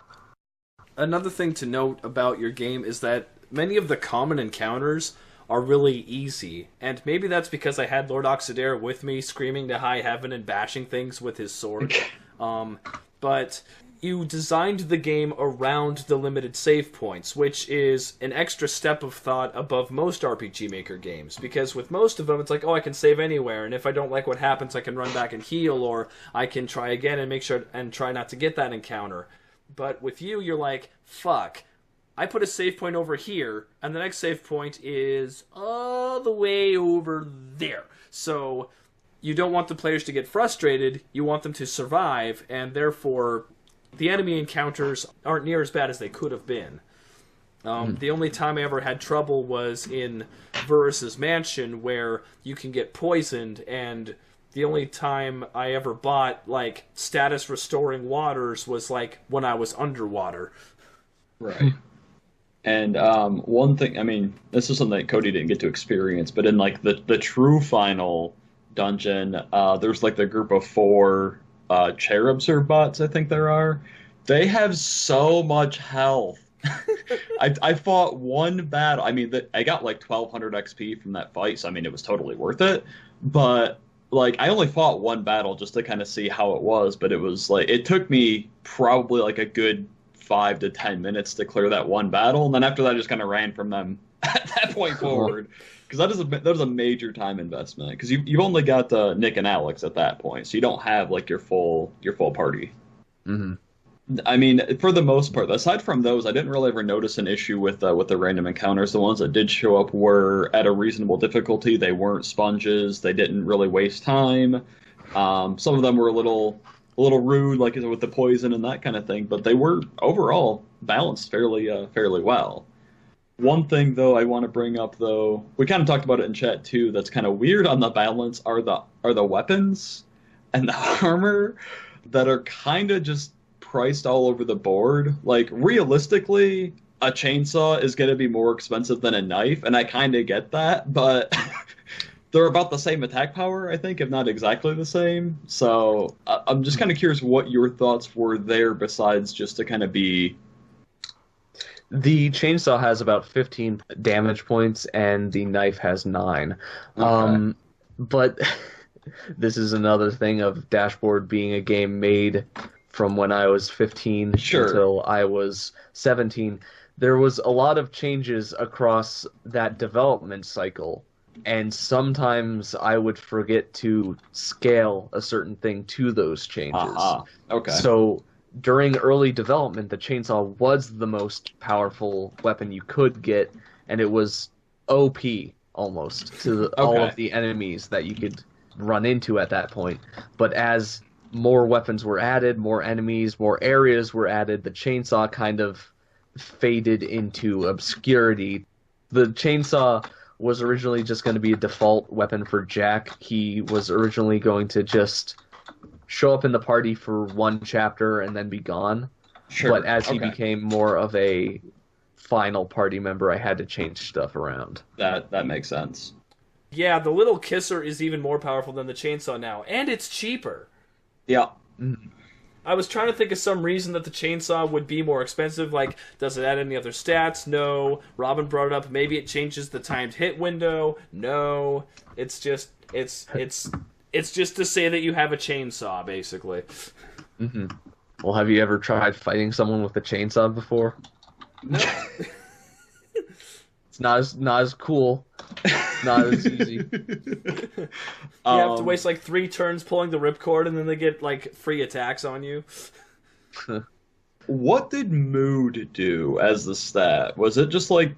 [SPEAKER 1] Another thing to note about your game is that many of the common encounters are really easy, and maybe that's because I had Lord Oxidare with me screaming to high heaven and bashing things with his sword. But you designed the game around the limited save points, which is an extra step of thought above most RPG Maker games, because with most of them it's like, I can save anywhere, and if I don't like what happens I can run back and heal, or I can try again and make sure and try not to get that encounter. But with you, you're like, fuck, I put a save point over here, and the next save point is all the way over there. So you don't want the players to get frustrated, you want them to survive, and therefore the enemy encounters aren't near as bad as they could have been. The only time I ever had trouble was in Varus's mansion, where you can get poisoned, and the only time I ever bought, status restoring waters was, when I was underwater.
[SPEAKER 2] Right. And one thing, this is something that Cody didn't get to experience, but in, the true final dungeon, there's, the group of 4 cherubs or bots, I think there are. They have so much health. I fought one battle. I got 1200 XP from that fight, so it was totally worth it. But I only fought one battle just to kind of see how it was. But it was it took me probably a good 5 to 10 minutes to clear that one battle, and then after that, I just kind of ran from them at that point forward. Because that is a major time investment. Because you've only got Nick and Alex at that point, so you don't have your full party. For the most part, aside from those, I didn't really ever notice an issue with the random encounters. The ones that did show up were at a reasonable difficulty. They weren't sponges. They didn't really waste time. Some of them were a little rude, with the poison and that kind of thing, but they were overall balanced fairly well. One thing, though, I want to bring up, though, we kind of talked about it in chat, too, that's kind of weird on the balance, are the weapons and the armor that are kind of just priced all over the board. Realistically, a chainsaw is going to be more expensive than a knife, and I kind of get that, but they're about the same attack power, I think, if not exactly the same. So I'm just kind of curious what your thoughts were there, besides just to kind of be...
[SPEAKER 3] The chainsaw has about 15 damage points, and the knife has 9.
[SPEAKER 2] Okay.
[SPEAKER 3] But this is another thing of DashBoard being a game made from when I was 15
[SPEAKER 2] Sure.
[SPEAKER 3] until I was 17. There was a lot of changes across that development cycle, and sometimes I would forget to scale a certain thing to those changes.
[SPEAKER 2] Okay.
[SPEAKER 3] So during early development, the chainsaw was the most powerful weapon you could get, and it was OP almost to all
[SPEAKER 2] Okay.
[SPEAKER 3] of the enemies that you could run into at that point. But as more weapons were added, more enemies, more areas were added, the chainsaw kind of faded into obscurity. The chainsaw was originally just going to be a default weapon for Jack. He was originally going to just show up in the party for one chapter and then be gone.
[SPEAKER 2] Sure.
[SPEAKER 3] But as he
[SPEAKER 2] Okay.
[SPEAKER 3] became more of a final party member, I had to change stuff around.
[SPEAKER 2] That makes sense.
[SPEAKER 1] Yeah, the little kisser is even more powerful than the chainsaw now, and it's cheaper.
[SPEAKER 2] Yeah.
[SPEAKER 1] I was trying to think of some reason that the chainsaw would be more expensive, like, does it add any other stats? No. Robin brought it up, maybe it changes the timed hit window. No. It's just to say that you have a chainsaw, basically.
[SPEAKER 3] Well, have you ever tried fighting someone with a chainsaw before?
[SPEAKER 1] No.
[SPEAKER 3] It's not as cool. Not as easy.
[SPEAKER 1] You have to waste like 3 turns pulling the ripcord, and then they get like free attacks on you.
[SPEAKER 2] What did mood do as the stat? Was it just like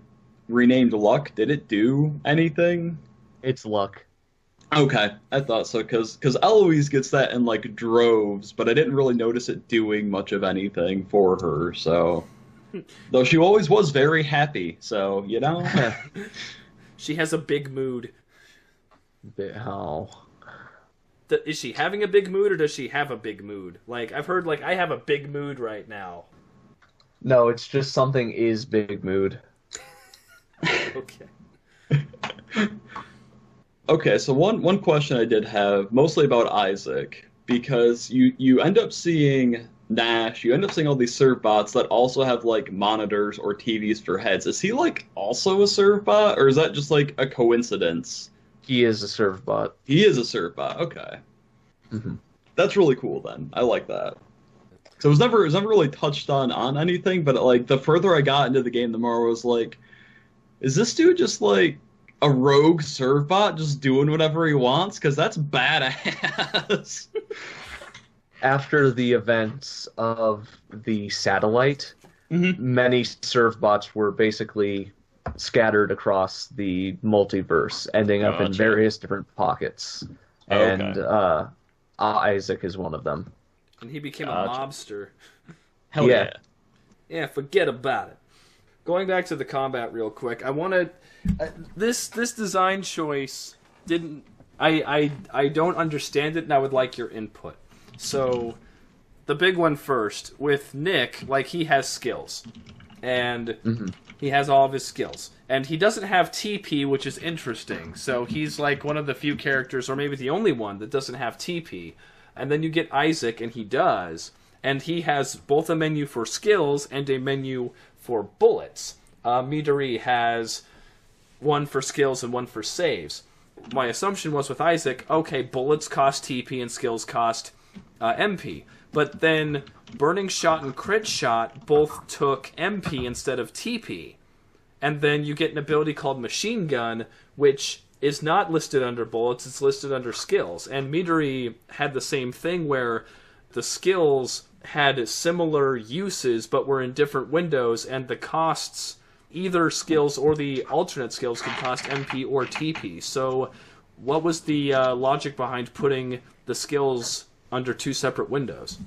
[SPEAKER 2] renamed luck? Did it do anything?
[SPEAKER 3] It's luck.
[SPEAKER 2] Okay, I thought so because Eloise gets that in like droves, but I didn't really notice it doing much of anything for her. So, though she always was very happy, so you know.
[SPEAKER 1] She has a big mood.
[SPEAKER 3] Oh.
[SPEAKER 1] Is she having a big mood, or does she have a big mood? Like, I've heard, like, I have a big mood right now.
[SPEAKER 3] No, it's just something is big mood.
[SPEAKER 1] Okay.
[SPEAKER 2] Okay, so one question I did have, mostly about Isaac, because you end up seeing Nash, you end up seeing all these serve bots that also have like monitors or TVs for heads. Is he like also a serve bot, or is that just like a coincidence?
[SPEAKER 3] He is a serve bot.
[SPEAKER 2] He is a serve bot. Okay, that's really cool. Then I like that. So it was never really touched on anything, but like the further I got into the game, the more I was like, is this dude just like a rogue serve bot just doing whatever he wants? Because that's badass.
[SPEAKER 3] After the events of the satellite, many serve bots were basically scattered across the multiverse, ending up in
[SPEAKER 2] Gotcha.
[SPEAKER 3] various different pockets.
[SPEAKER 2] Okay.
[SPEAKER 3] And Isaac is one of them.
[SPEAKER 1] And he became
[SPEAKER 2] Gotcha.
[SPEAKER 1] a mobster.
[SPEAKER 2] Hell
[SPEAKER 3] Yeah.
[SPEAKER 2] yeah.
[SPEAKER 1] Yeah, forget about it. Going back to the combat real quick, I want to... this design choice didn't... I don't understand it, and I would like your input. So, the big one first. With Nick, like, he has skills. And he has all of his skills. And he doesn't have TP, which is interesting. So he's like one of the few characters, or maybe the only one, that doesn't have TP. And then you get Isaac, and he does. And he has both a menu for skills and a menu for bullets. Midori has one for skills and one for saves. My assumption was with Isaac, okay, bullets cost TP and skills cost MP. But then Burning Shot and Crit Shot both took MP instead of TP. And then you get an ability called Machine Gun, which is not listed under bullets, it's listed under skills. And Midori had the same thing where the skills had similar uses but were in different windows, and the costs, either skills or the alternate skills, could cost MP or TP. So what was the logic behind putting the skills under 2 separate windows?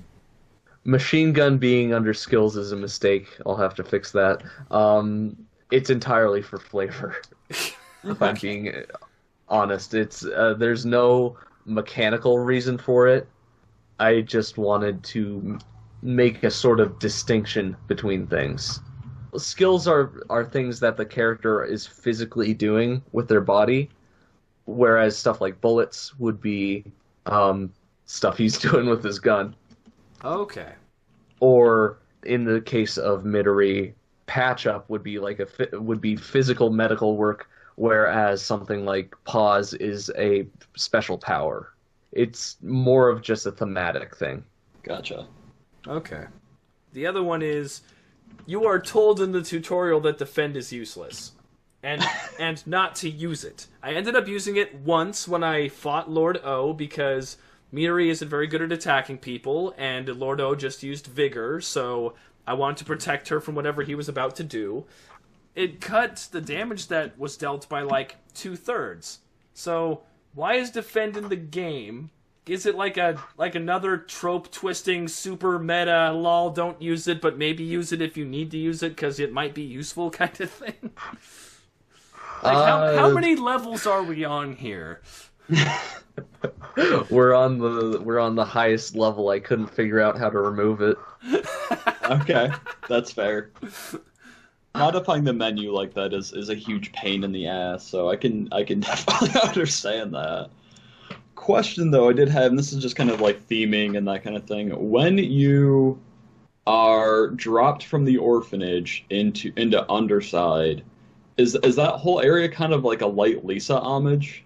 [SPEAKER 3] Machine gun being under skills is a mistake. I'll have to fix that. It's entirely for flavor. If I'm being honest, it's there's no mechanical reason for it. I just wanted to make a sort of distinction between things. Skills are things that the character is physically doing with their body, whereas stuff like bullets would be stuff he's doing with his gun.
[SPEAKER 1] Okay.
[SPEAKER 3] Or, in the case of Midori, patch up would be like would be physical medical work, whereas something like pause is a special power. It's more of just a thematic thing.
[SPEAKER 2] Gotcha.
[SPEAKER 1] Okay. The other one is, you are told in the tutorial that defend is useless, and not to use it. I ended up using it once when I fought Lord O, because Midori isn't very good at attacking people, and Lord O just used Vigor, so I wanted to protect her from whatever he was about to do. It cut the damage that was dealt by like 2/3. So why is defend in the game? Is it like another trope twisting super meta lol, don't use it but maybe use it if you need to use it because it might be useful kind of thing? Like how many levels are we on here?
[SPEAKER 3] We're on the highest level. I couldn't figure out how to remove it.
[SPEAKER 2] Okay, that's fair. Modifying the menu like that is a huge pain in the ass, so I can definitely understand that. Question though I did have, and this is just kind of like theming and that kind of thing. When you are dropped from the orphanage into Underside, is that whole area kind of like a light Lisa homage?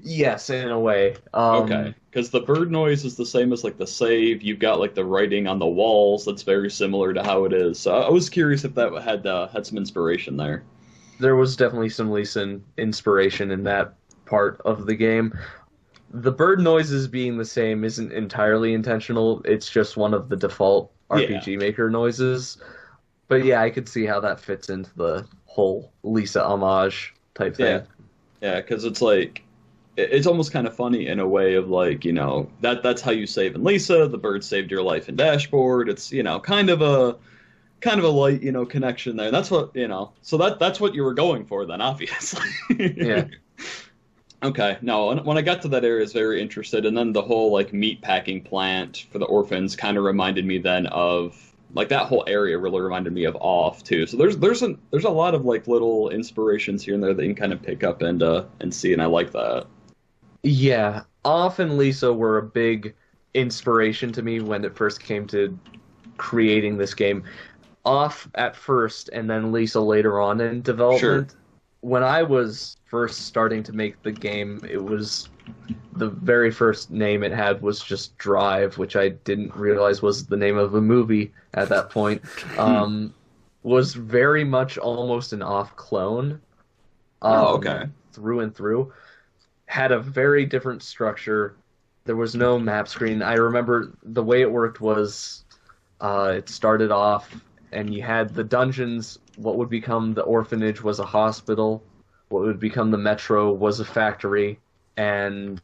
[SPEAKER 3] Yes, in a way.
[SPEAKER 2] Okay, because the bird noise is the same as like the save. You've got like the writing on the walls that's very similar to how it is. So I was curious if that had some inspiration there.
[SPEAKER 3] There was definitely some Lisa inspiration in that part of the game. The bird noises being the same isn't entirely intentional. It's just one of the default RPG Maker noises. But yeah, I could see how that fits into the whole Lisa homage type thing.
[SPEAKER 2] Yeah, because it's like, it's almost kind of funny in a way of like, you know, that's how you save in Lisa. The bird saved your life in DashBored. It's, you know, kind of a light, you know, connection there. That's what, you know, so that's what you were going for then, obviously.
[SPEAKER 3] Yeah.
[SPEAKER 2] Okay, no, when I got to that area, I was very interested, and then the whole like meat packing plant for the orphans kind of reminded me then of like that whole area really reminded me of Off too. So there's a lot of like little inspirations here and there that you can kind of pick up and see, and I like that.
[SPEAKER 3] Yeah, Off and Lisa were a big inspiration to me when it first came to creating this game. Off at first, and then Lisa later on in development.
[SPEAKER 2] Sure.
[SPEAKER 3] When I was first starting to make the game, it was the very first name it had was just Drive, which I didn't realize was the name of a movie at that point. Was very much almost an Off clone.
[SPEAKER 2] Okay.
[SPEAKER 3] Through and through. Had a very different structure. There was no map screen. I remember the way it worked was it started off and you had the dungeons. What would become the orphanage was a hospital. What would become the metro was a factory. And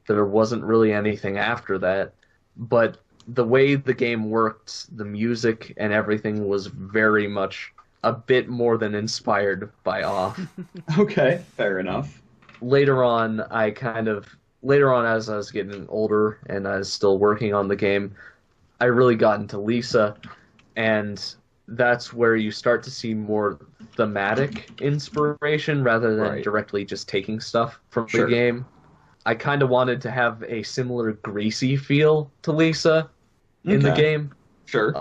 [SPEAKER 3] there wasn't really anything after that. But the way the game worked, the music and everything was very much a bit more than inspired by Off.
[SPEAKER 2] Okay, fair enough.
[SPEAKER 3] Later on, as I was getting older and I was still working on the game, I really got into Lisa, and that's where you start to see more thematic inspiration rather than directly just taking stuff from the game. I kind of wanted to have a similar greasy feel to Lisa in the game.
[SPEAKER 2] Sure.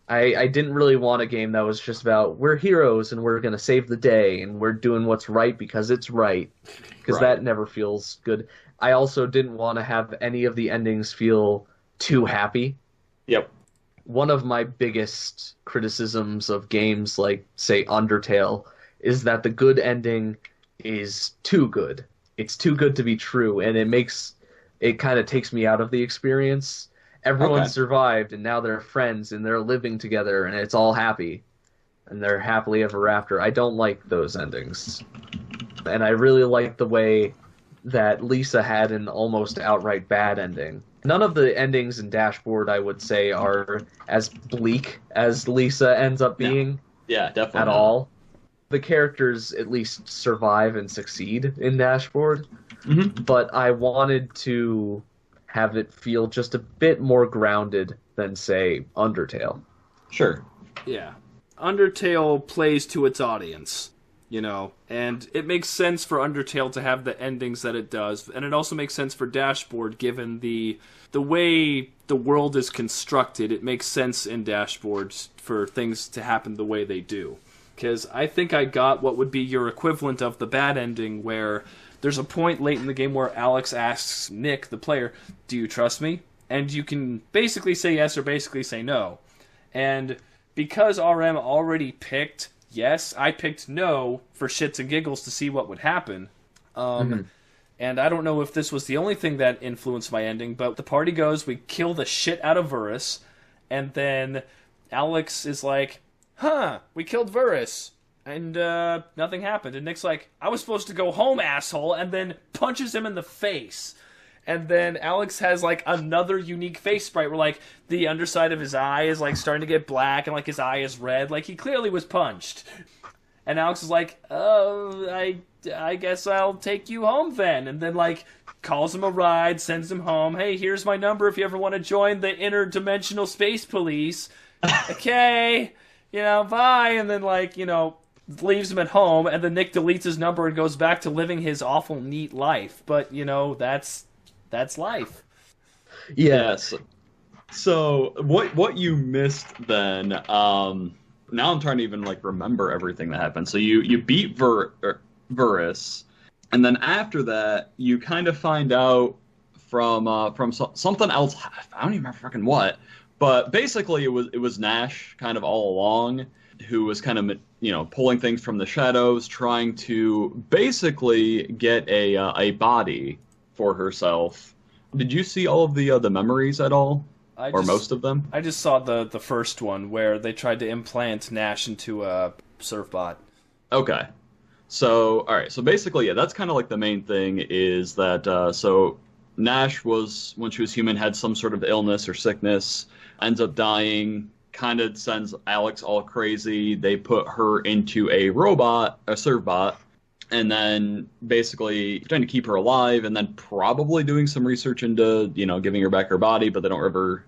[SPEAKER 3] I didn't really want a game that was just about we're heroes and we're going to save the day and we're doing what's right because it's right. Because that never feels good. I also didn't want to have any of the endings feel too happy.
[SPEAKER 2] Yep.
[SPEAKER 3] One of my biggest criticisms of games like, say, Undertale, is that the good ending is too good. It's too good to be true, and it kind of takes me out of the experience. Everyone survived, and now they're friends, and they're living together, and it's all happy. And they're happily ever after. I don't like those endings. And I really like the way that Lisa had an almost outright bad ending. None of the endings in DashBored, I would say, are as bleak as Lisa ends up being.
[SPEAKER 2] Yeah, definitely.
[SPEAKER 3] At all. The characters at least survive and succeed in DashBored. Mm-hmm. But I wanted to have it feel just a bit more grounded than, say, Undertale.
[SPEAKER 2] Sure.
[SPEAKER 1] Yeah. Undertale plays to its audience. and it makes sense for Undertale to have the endings that it does, and it also makes sense for DashBored given the way the world is constructed. It makes sense in DashBoard for things to happen the way they do. Because I think I got what would be your equivalent of the bad ending, where there's a point late in the game where Alex asks Nick, the player, "Do you trust me?" And you can basically say yes or basically say no. And because RM already picked yes, I picked no for shits and giggles to see what would happen. And I don't know if this was the only thing that influenced my ending, but the party goes, we kill the shit out of Verus, and then Alex is like, we killed Verus, and nothing happened. And Nick's like, I was supposed to go home, asshole, and then punches him in the face. And then Alex has, like, another unique face sprite where, like, the underside of his eye is, like, starting to get black and, like, his eye is red. Like, he clearly was punched. And Alex is like, oh, I guess I'll take you home then. And then, like, calls him a ride, sends him home. Hey, here's my number if you ever want to join the interdimensional space police. Okay, bye. And then, like, leaves him at home. And then Nick deletes his number and goes back to living his awful, neat life. But, that's life.
[SPEAKER 2] Yes. So what you missed then? Now I'm trying to even like remember everything that happened. So you beat Verus, and then after that you kind of find out from something else. I don't even remember fucking what. But basically it was Nash kind of all along who was kind of pulling things from the shadows, trying to basically get a body for herself. Did you see all of the memories at all? Or most of them?
[SPEAKER 1] I just saw the first one where they tried to implant Nash into a surfbot.
[SPEAKER 2] Okay. So, alright. So basically, yeah, that's kind of like the main thing is that, so Nash was, when she was human, had some sort of illness or sickness, ends up dying, kind of sends Alex all crazy. They put her into a robot, a surfbot, and then basically trying to keep her alive, and then probably doing some research into, giving her back her body, but they don't ever,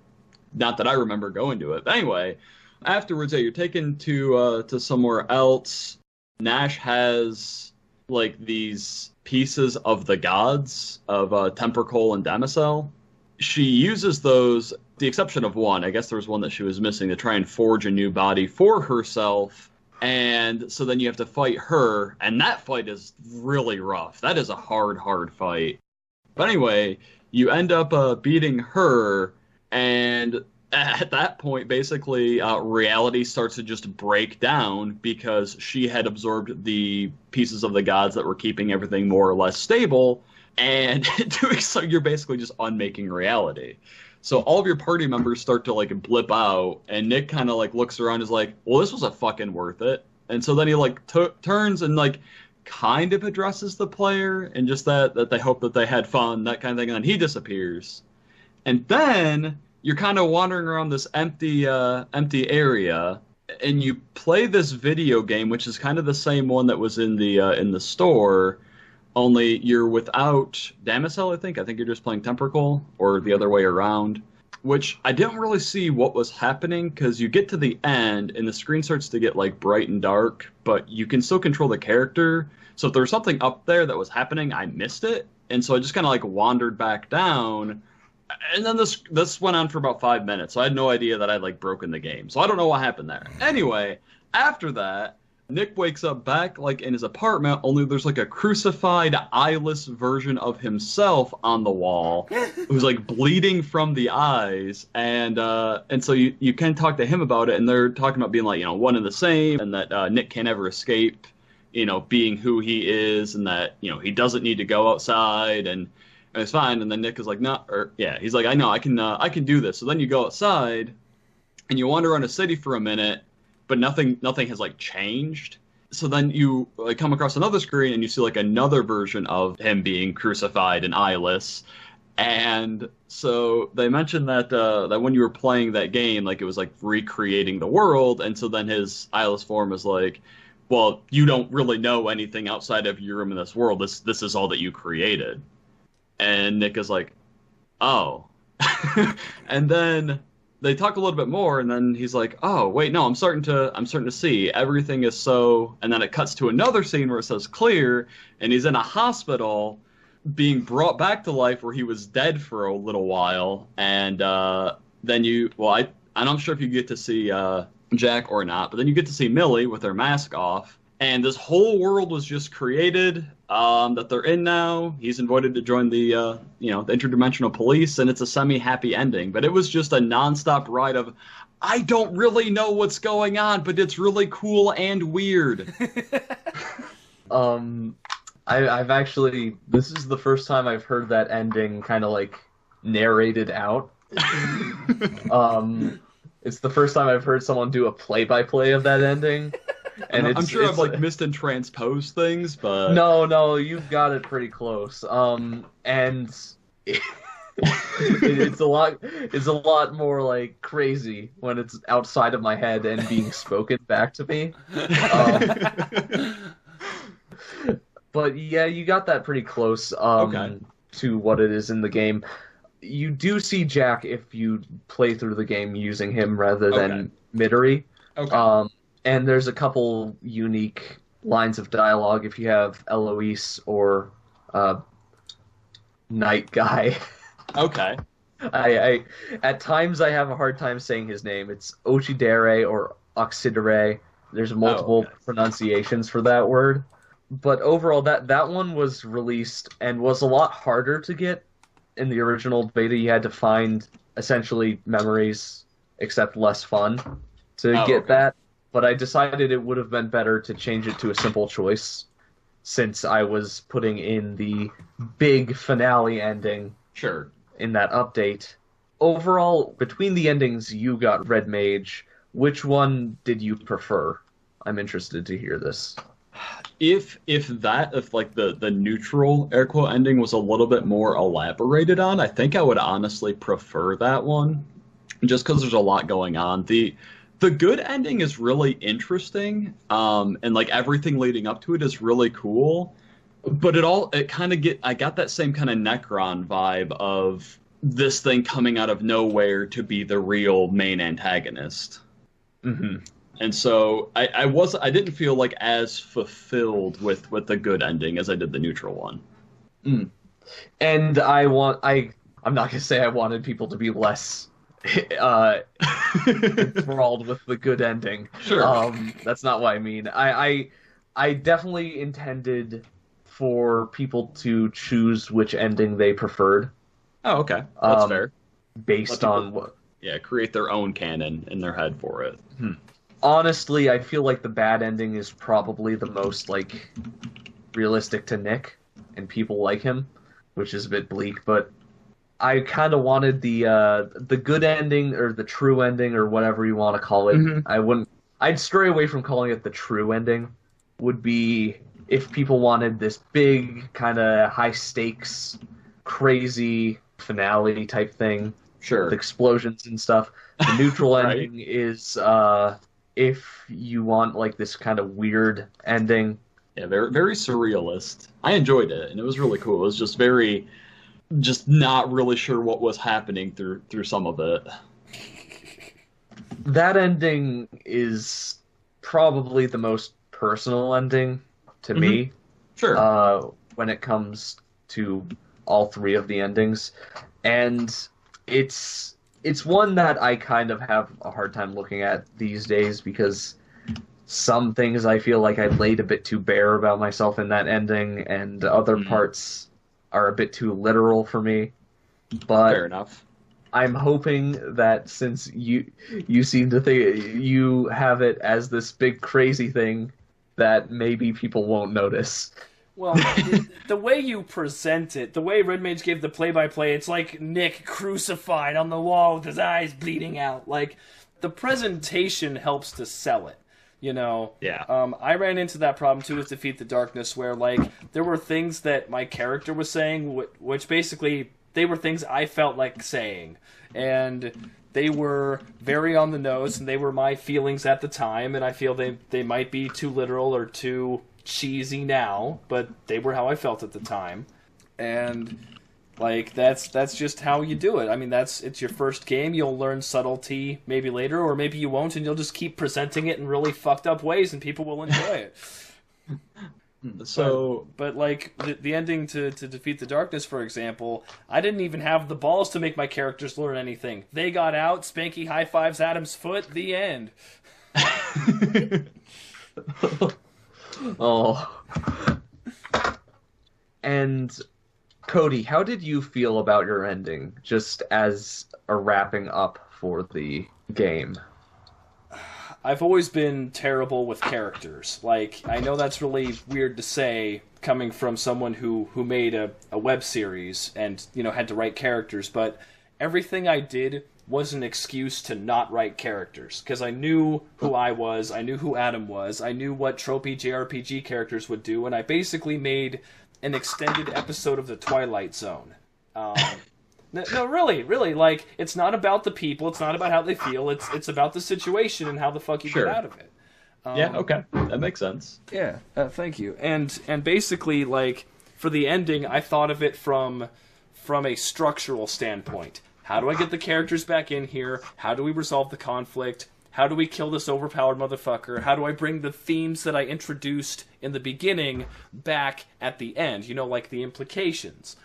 [SPEAKER 2] not that I remember, go into it. But anyway, afterwards, you're taken to somewhere else. Nash has, like, these pieces of the gods of Tempercole and Damosel. She uses those, the exception of one. I guess there was one that she was missing, to try and forge a new body for herself. And so then you have to fight her, and that fight is really rough. That is a hard fight. But anyway, you end up beating her, and at that point, basically, reality starts to just break down because she had absorbed the pieces of the gods that were keeping everything more or less stable, and doing so, you're basically just unmaking reality. So all of your party members start to, like, blip out, and Nick kind of, like, looks around and is like, well, this was a fucking worth it. And so then he, like, turns and, like, kind of addresses the player, and just that they hope that they had fun, that kind of thing, and then he disappears. And then you're kind of wandering around this empty area, and you play this video game, which is kind of the same one that was in the store, only you're without Damosel, I think. I think you're just playing Tempercole, or the other way around. Which I didn't really see what was happening, because you get to the end, and the screen starts to get, like, bright and dark, but you can still control the character. So if there was something up there that was happening, I missed it. And so I just kind of, like, wandered back down. And then this went on for about 5 minutes, so I had no idea that I'd, like, broken the game. So I don't know what happened there. Anyway, after that, Nick wakes up back, like, in his apartment, only there's, like, a crucified, eyeless version of himself on the wall, who's, like, bleeding from the eyes, and so you can talk to him about it, and they're talking about being, like, one and the same, and that Nick can't ever escape, being who he is, and that, he doesn't need to go outside, and it's fine, and then Nick is like, he's like, I know, I can do this. So then you go outside, and you wander around a city for a minute, but nothing has, like, changed. So then you, like, come across another screen and you see, like, another version of him being crucified and eyeless. And so they mentioned that that when you were playing that game, like, it was, like, recreating the world. And so then his eyeless form is like, well, you don't really know anything outside of your room in this world. This is all that you created. And Nick is like, oh. And then they talk a little bit more, and then he's like, "Oh, wait, no, I'm starting to see everything is so." And then it cuts to another scene where it says "clear," and he's in a hospital, being brought back to life where he was dead for a little while, and then I'm not sure if you get to see Jack or not, but then you get to see Millie with her mask off, and this whole world was just created that they're in now. He's invited to join the the interdimensional police, and it's a semi-happy ending. But it was just a nonstop ride of, I don't really know what's going on, but it's really cool and weird.
[SPEAKER 3] I've actually, this is the first time I've heard that ending kind of like narrated out. It's the first time I've heard someone do a play-by-play of that ending. And
[SPEAKER 2] I'm sure I've like missed and transposed things, but
[SPEAKER 3] no, you've got it pretty close. And it's a lot more like crazy when it's outside of my head and being spoken back to me. But yeah, you got that pretty close to what it is in the game. You do see Jack if you play through the game using him rather than Midori.
[SPEAKER 2] Okay.
[SPEAKER 3] And there's a couple unique lines of dialogue if you have Eloise or Night Guy.
[SPEAKER 2] Okay.
[SPEAKER 3] I at times I have a hard time saying his name. It's Ochidere or Oxidere. There's multiple pronunciations for that word. But overall, that one was released and was a lot harder to get. In the original beta, you had to find essentially memories, except less fun, to get that. But I decided it would have been better to change it to a simple choice, since I was putting in the big finale ending in that update. Overall, between the endings you got, Red Mage, which one did you prefer? I'm interested to hear this.
[SPEAKER 2] If like the neutral air quote ending was a little bit more elaborated on, I think I would honestly prefer that one, just because there's a lot going on. The good ending is really interesting, and like everything leading up to it is really cool. But I got that same kind of Necron vibe of this thing coming out of nowhere to be the real main antagonist.
[SPEAKER 3] Mm-hmm.
[SPEAKER 2] And so I didn't feel like as fulfilled with the good ending as I did the neutral one.
[SPEAKER 3] Mm. And I'm not gonna say I wanted people to be less enthralled with the good ending.
[SPEAKER 2] Sure.
[SPEAKER 3] That's not what I mean. I definitely intended for people to choose which ending they preferred.
[SPEAKER 2] Oh, okay. That's fair.
[SPEAKER 3] Based on what?
[SPEAKER 2] Yeah, create their own canon in their head for it.
[SPEAKER 3] Honestly, I feel like the bad ending is probably the most like realistic to Nick, and people like him, which is a bit bleak. But I kind of wanted the good ending or the true ending or whatever you want to call it. Mm-hmm. I'd stray away from calling it the true ending. Would be if people wanted this big kind of high stakes, crazy finale type thing.
[SPEAKER 2] Sure.
[SPEAKER 3] With explosions and stuff. The neutral ending is if you want like this kind of weird ending.
[SPEAKER 2] Yeah, very, very surrealist. I enjoyed it, and it was really cool. It was just not really sure what was happening through some of it.
[SPEAKER 3] That ending is probably the most personal ending to me.
[SPEAKER 2] Sure.
[SPEAKER 3] When it comes to all three of the endings. And it's one that I kind of have a hard time looking at these days because some things I feel like I laid a bit too bare about myself in that ending, and other parts are a bit too literal for me. But
[SPEAKER 2] fair enough.
[SPEAKER 3] I'm hoping that since you seem to think you have it as this big crazy thing, that maybe people won't notice.
[SPEAKER 1] Well, the way you present it, the way Red Mage gave the play-by-play, it's like Nick crucified on the wall with his eyes bleeding out. Like, the presentation helps to sell it, you know?
[SPEAKER 2] Yeah.
[SPEAKER 1] I ran into that problem, too, with Defeat the Darkness, where, like, there were things that my character was saying, which basically, they were things I felt like saying. And they were very on the nose, and they were my feelings at the time, and I feel they might be too literal or too cheesy now, but they were how I felt at the time. And Like, that's just how you do it. I mean, it's your first game. You'll learn subtlety maybe later, or maybe you won't, and you'll just keep presenting it in really fucked up ways, and people will enjoy it.
[SPEAKER 2] So,
[SPEAKER 1] but like the ending to Defeat the Darkness, for example, I didn't even have the balls to make my characters learn anything. They got out, Spanky high fives Adam's foot, the end.
[SPEAKER 3] Oh. And Cody, how did you feel about your ending, just as a wrapping up for the game?
[SPEAKER 1] I've always been terrible with characters. Like, I know that's really weird to say, coming from someone who made a web series and, had to write characters, but everything I did was an excuse to not write characters, because I knew who I was, I knew who Adam was, I knew what tropey JRPG characters would do, and I basically made an extended episode of The Twilight Zone. No, really, like, it's not about the people, it's not about how they feel, it's about the situation and how the fuck you get out of it.
[SPEAKER 2] Yeah, okay, that makes sense.
[SPEAKER 1] Yeah, thank you. And basically, like, for the ending, I thought of it from a structural standpoint. How do I get the characters back in here? How do we resolve the conflict? How do we kill this overpowered motherfucker? How do I bring the themes that I introduced in the beginning back at the end? Like the implications.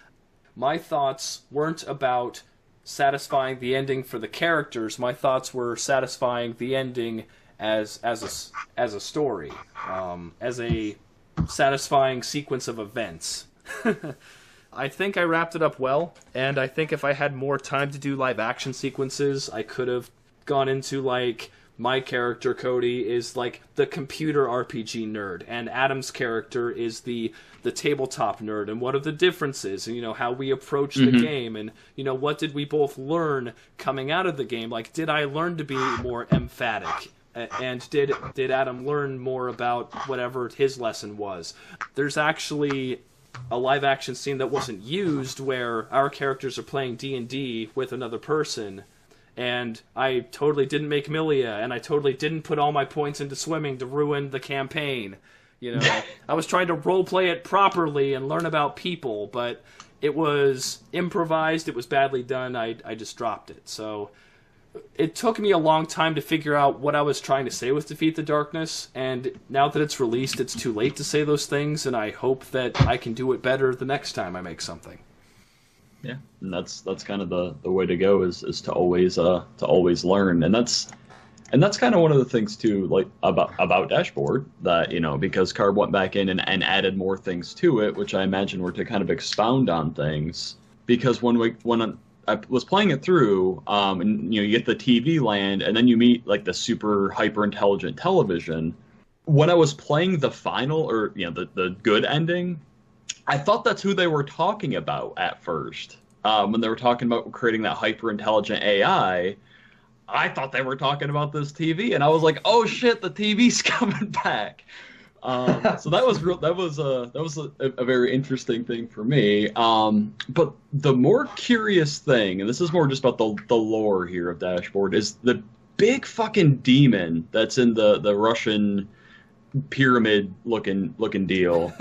[SPEAKER 1] My thoughts weren't about satisfying the ending for the characters. My thoughts were satisfying the ending as a story, as a satisfying sequence of events. I think I wrapped it up well, and I think if I had more time to do live action sequences, I could have gone into, like, my character, Cody, is like the computer RPG nerd, and Adam's character is the tabletop nerd, and what are the differences, and how we approach the game, and what did we both learn coming out of the game? Like, did I learn to be more emphatic? And did Adam learn more about whatever his lesson was? There's actually a live action scene that wasn't used where our characters are playing D&D with another person, and I totally didn't make Milia, and I totally didn't put all my points into swimming to ruin the campaign. I was trying to roleplay it properly and learn about people, but it was improvised, it was badly done, I just dropped it. So it took me a long time to figure out what I was trying to say with Defeat the Darkness, and now that it's released, it's too late to say those things, and I hope that I can do it better the next time I make something.
[SPEAKER 2] Yeah, and that's kind of the way to go is to always learn, and that's kind of one of the things too, like about DashBored, that because Carb went back in and added more things to it, which I imagine were to kind of expound on things, because when I was playing it through, and you get the TV land, and then you meet like the super hyper intelligent television. When I was playing the final, or the good ending, I thought that's who they were talking about at first. When they were talking about creating that hyper intelligent AI, I thought they were talking about this TV, and I was like, "Oh shit, the TV's coming back." So that was a very interesting thing for me. But the more curious thing, and this is more just about the lore here of DashBored, is the big fucking demon that's in the Russian pyramid looking deal.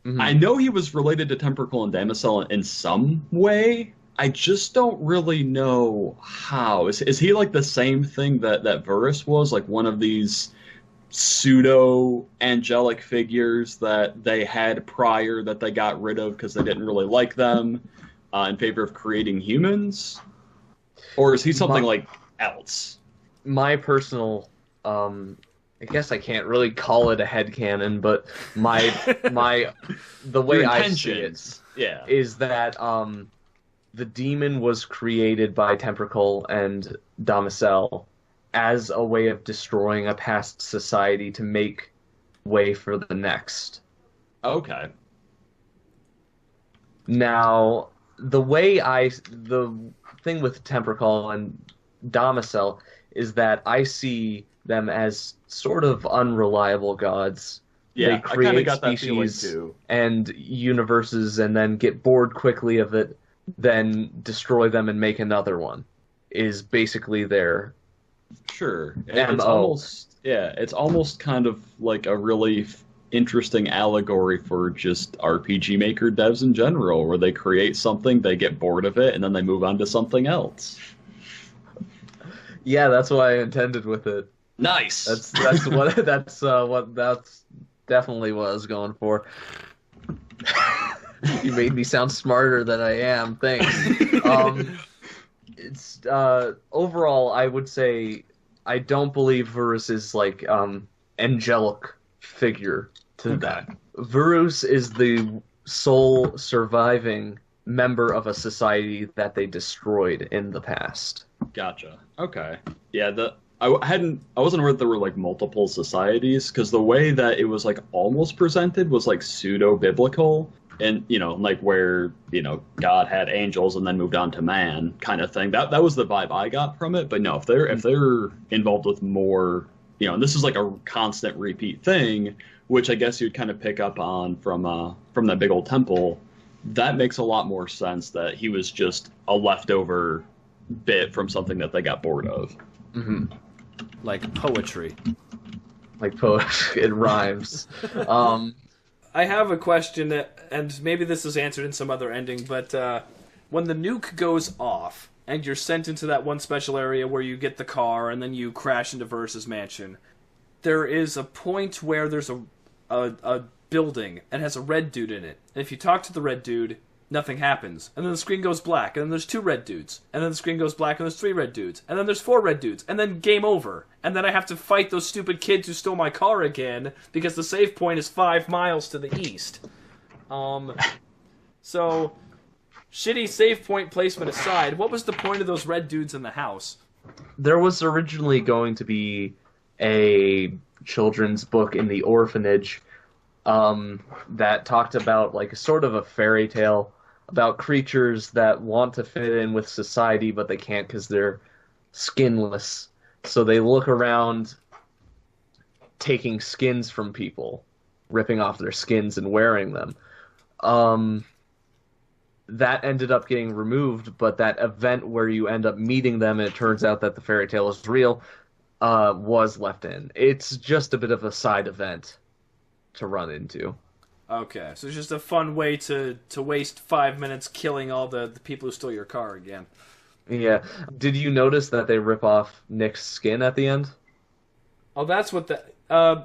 [SPEAKER 2] Mm-hmm. I know he was related to Tempercle and Damosel in some way. I just don't really know how. Is he like the same thing that Verus was, like one of these pseudo-angelic figures that they had prior that they got rid of because they didn't really like them, in favor of creating humans? Or is he something like else?
[SPEAKER 3] My personal, I guess I can't really call it a headcanon, but the way I see it is that the demon was created by Tempercle and Damosel as a way of destroying a past society to make way for the next.
[SPEAKER 2] Okay.
[SPEAKER 3] Now, the thing with Tempercle and Damosel is that I see them as sort of unreliable gods.
[SPEAKER 2] Yeah,
[SPEAKER 3] they create species and universes and then get bored quickly of it, then destroy them and make another one, is basically their
[SPEAKER 2] Sure.
[SPEAKER 3] MO.
[SPEAKER 2] It's almost kind of like a really interesting allegory for just RPG Maker devs in general, where they create something, they get bored of it, and then they move on to something else.
[SPEAKER 3] Yeah, that's what I intended with it.
[SPEAKER 2] Nice.
[SPEAKER 3] That's definitely what I was going for. You made me sound smarter than I am. Thanks. It's overall, I would say I don't believe Varus is like angelic figure to that. Varus is the sole surviving member of a society that they destroyed in the past.
[SPEAKER 2] Gotcha. Okay. Yeah, I wasn't aware that there were like multiple societies, because the way that it was like almost presented was like pseudo-biblical, and like where God had angels and then moved on to man kind of thing. That was the vibe I got from it. But no, if they're involved with more, and this is like a constant repeat thing, which I guess you'd kind of pick up on from that big old temple. That makes a lot more sense that he was just a leftover bit from something that they got bored of.
[SPEAKER 3] Mm-hmm.
[SPEAKER 1] Like poetry.
[SPEAKER 3] Like poetry. It rhymes.
[SPEAKER 1] I have a question, and maybe this is answered in some other ending, but when the nuke goes off, and you're sent into that one special area where you get the car, and then you crash into Versus Mansion, there is a point where there's a building, and has a red dude in it. And if you talk to the red dude, nothing happens. And then the screen goes black, and then there's 2 red dudes. And then the screen goes black, and there's 3 red dudes. And then there's 4 red dudes. And then game over. And then I have to fight those stupid kids who stole my car again, because the save point is 5 miles to the east. So, shitty save point placement aside, what was the point of those red dudes in the house?
[SPEAKER 3] There was originally going to be a children's book in the orphanage that talked about like sort of a fairy tale about creatures that want to fit in with society, but they can't because they're skinless. So they look around taking skins from people, ripping off their skins and wearing them. That ended up getting removed, but that event where you end up meeting them and it turns out that the fairy tale is real was left in. It's just a bit of a side event to run into.
[SPEAKER 1] Okay, so it's just a fun way to waste 5 minutes killing all the people who stole your car again.
[SPEAKER 3] Yeah. Did you notice that they rip off Nick's skin at the end?
[SPEAKER 1] Oh, that's what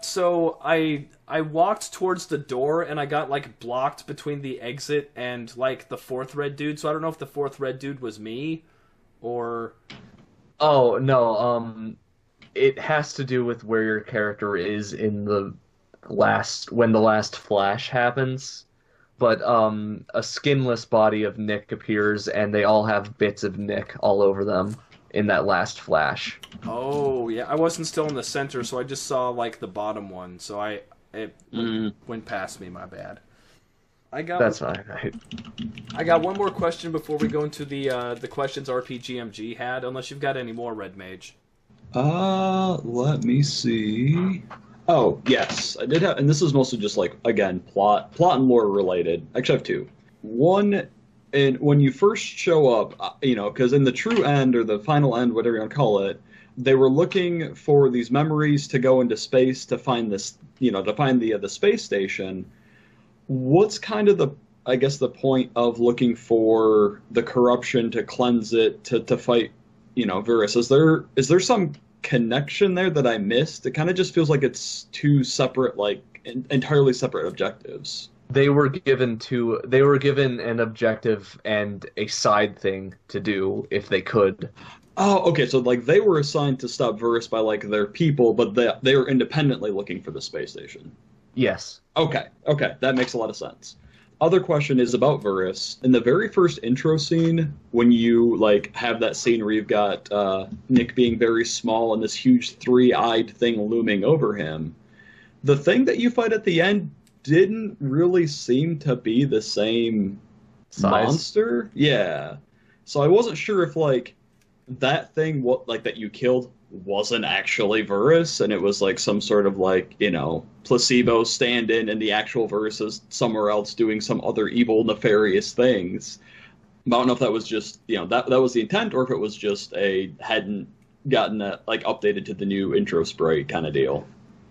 [SPEAKER 1] so I walked towards the door and I got like blocked between the exit and like the 4th red dude, so I don't know if the 4th red dude was me or...
[SPEAKER 3] Oh, no, it has to do with where your character is in the when the last flash happens, but a skinless body of Nick appears, and they all have bits of Nick all over them in that last flash.
[SPEAKER 1] Oh yeah, I wasn't still in the center, so I just saw like the bottom one. So it went past me. My bad.
[SPEAKER 3] That's fine.
[SPEAKER 1] I got one more question before we go into the questions rpgmg had. Unless you've got any more, Red Mage.
[SPEAKER 2] Let me see. Oh, yes. I did have, and this is mostly just like, again, plot and lore related. Actually, I have 2. One, and when you first show up, because in the true end, or the final end, whatever you want to call it, they were looking for these memories to go into space to find this, to find the space station. What's kind of the point of looking for the corruption to cleanse it, to fight, Varus? Is there some connection there that I missed? It kind of just feels like it's 2 separate, like entirely separate objectives.
[SPEAKER 3] They were given an objective and a side thing to do if they could.
[SPEAKER 2] Oh, okay. So like they were assigned to stop Varus by like their people, but they were independently looking for the space station.
[SPEAKER 3] Yes.
[SPEAKER 2] Okay, that makes a lot of sense. Other question is about Varus. In the very first intro scene, when you like have that scene where you've got Nick being very small and this huge 3-eyed thing looming over him, the thing that you fight at the end didn't really seem to be the same
[SPEAKER 3] size.
[SPEAKER 2] Monster. Yeah. So I wasn't sure if like that thing that you killed wasn't actually Varus, and it was like some sort of like, placebo stand-in, and the actual Varus is somewhere else doing some other evil, nefarious things. But I don't know if that was just, that was the intent, or if it was just hadn't gotten that like updated to the new intro sprite kind of deal.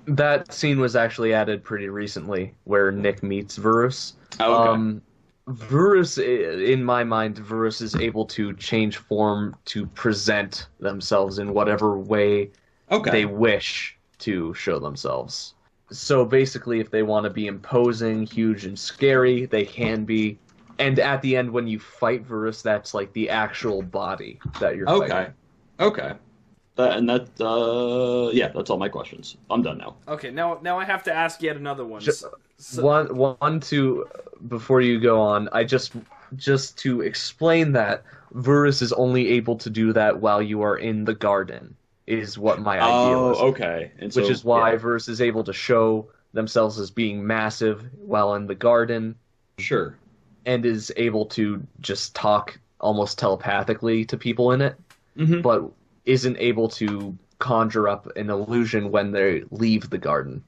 [SPEAKER 3] That scene was actually added pretty recently, where Nick meets Verus.
[SPEAKER 2] Oh, okay.
[SPEAKER 3] Verus, in my mind, Verus is able to change form to present themselves in whatever way
[SPEAKER 2] Okay.
[SPEAKER 3] they wish to show themselves. So basically, if they want to be imposing, huge, and scary, they can be. And at the end, when you fight Verus, that's like the actual body that you're
[SPEAKER 2] Okay.
[SPEAKER 3] fighting.
[SPEAKER 2] Okay. Yeah, that's all my questions. I'm done now.
[SPEAKER 1] Okay, now I have to ask yet another one.
[SPEAKER 3] Before you go on, I just to explain that Verus is only able to do that while you are in the garden, is what my idea is.
[SPEAKER 2] Oh, okay. And
[SPEAKER 3] Which is why
[SPEAKER 2] yeah.
[SPEAKER 3] Verus is able to show themselves as being massive while in the garden,
[SPEAKER 2] Sure.
[SPEAKER 3] and is able to just talk almost telepathically to people in it,
[SPEAKER 2] Mm-hmm.
[SPEAKER 3] but isn't able to conjure up an illusion when they leave the garden.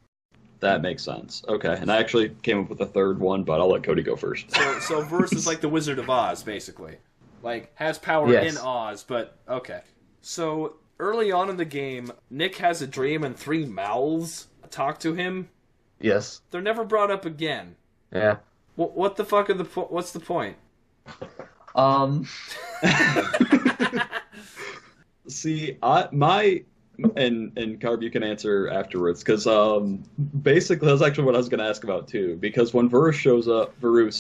[SPEAKER 2] That makes sense. Okay. And I actually came up with a third one, but I'll let Cody go first.
[SPEAKER 1] So Verse is like the Wizard of Oz, basically. Like, has power
[SPEAKER 3] Yes.
[SPEAKER 1] in Oz, but okay. So, early on in the game, Nick has a dream and 3 mouths talk to him.
[SPEAKER 3] Yes.
[SPEAKER 1] They're never brought up again.
[SPEAKER 3] Yeah.
[SPEAKER 1] What the fuck what's the point?
[SPEAKER 2] See, and Carb, you can answer afterwards, because basically that's actually what I was going to ask about too. Because when Verus,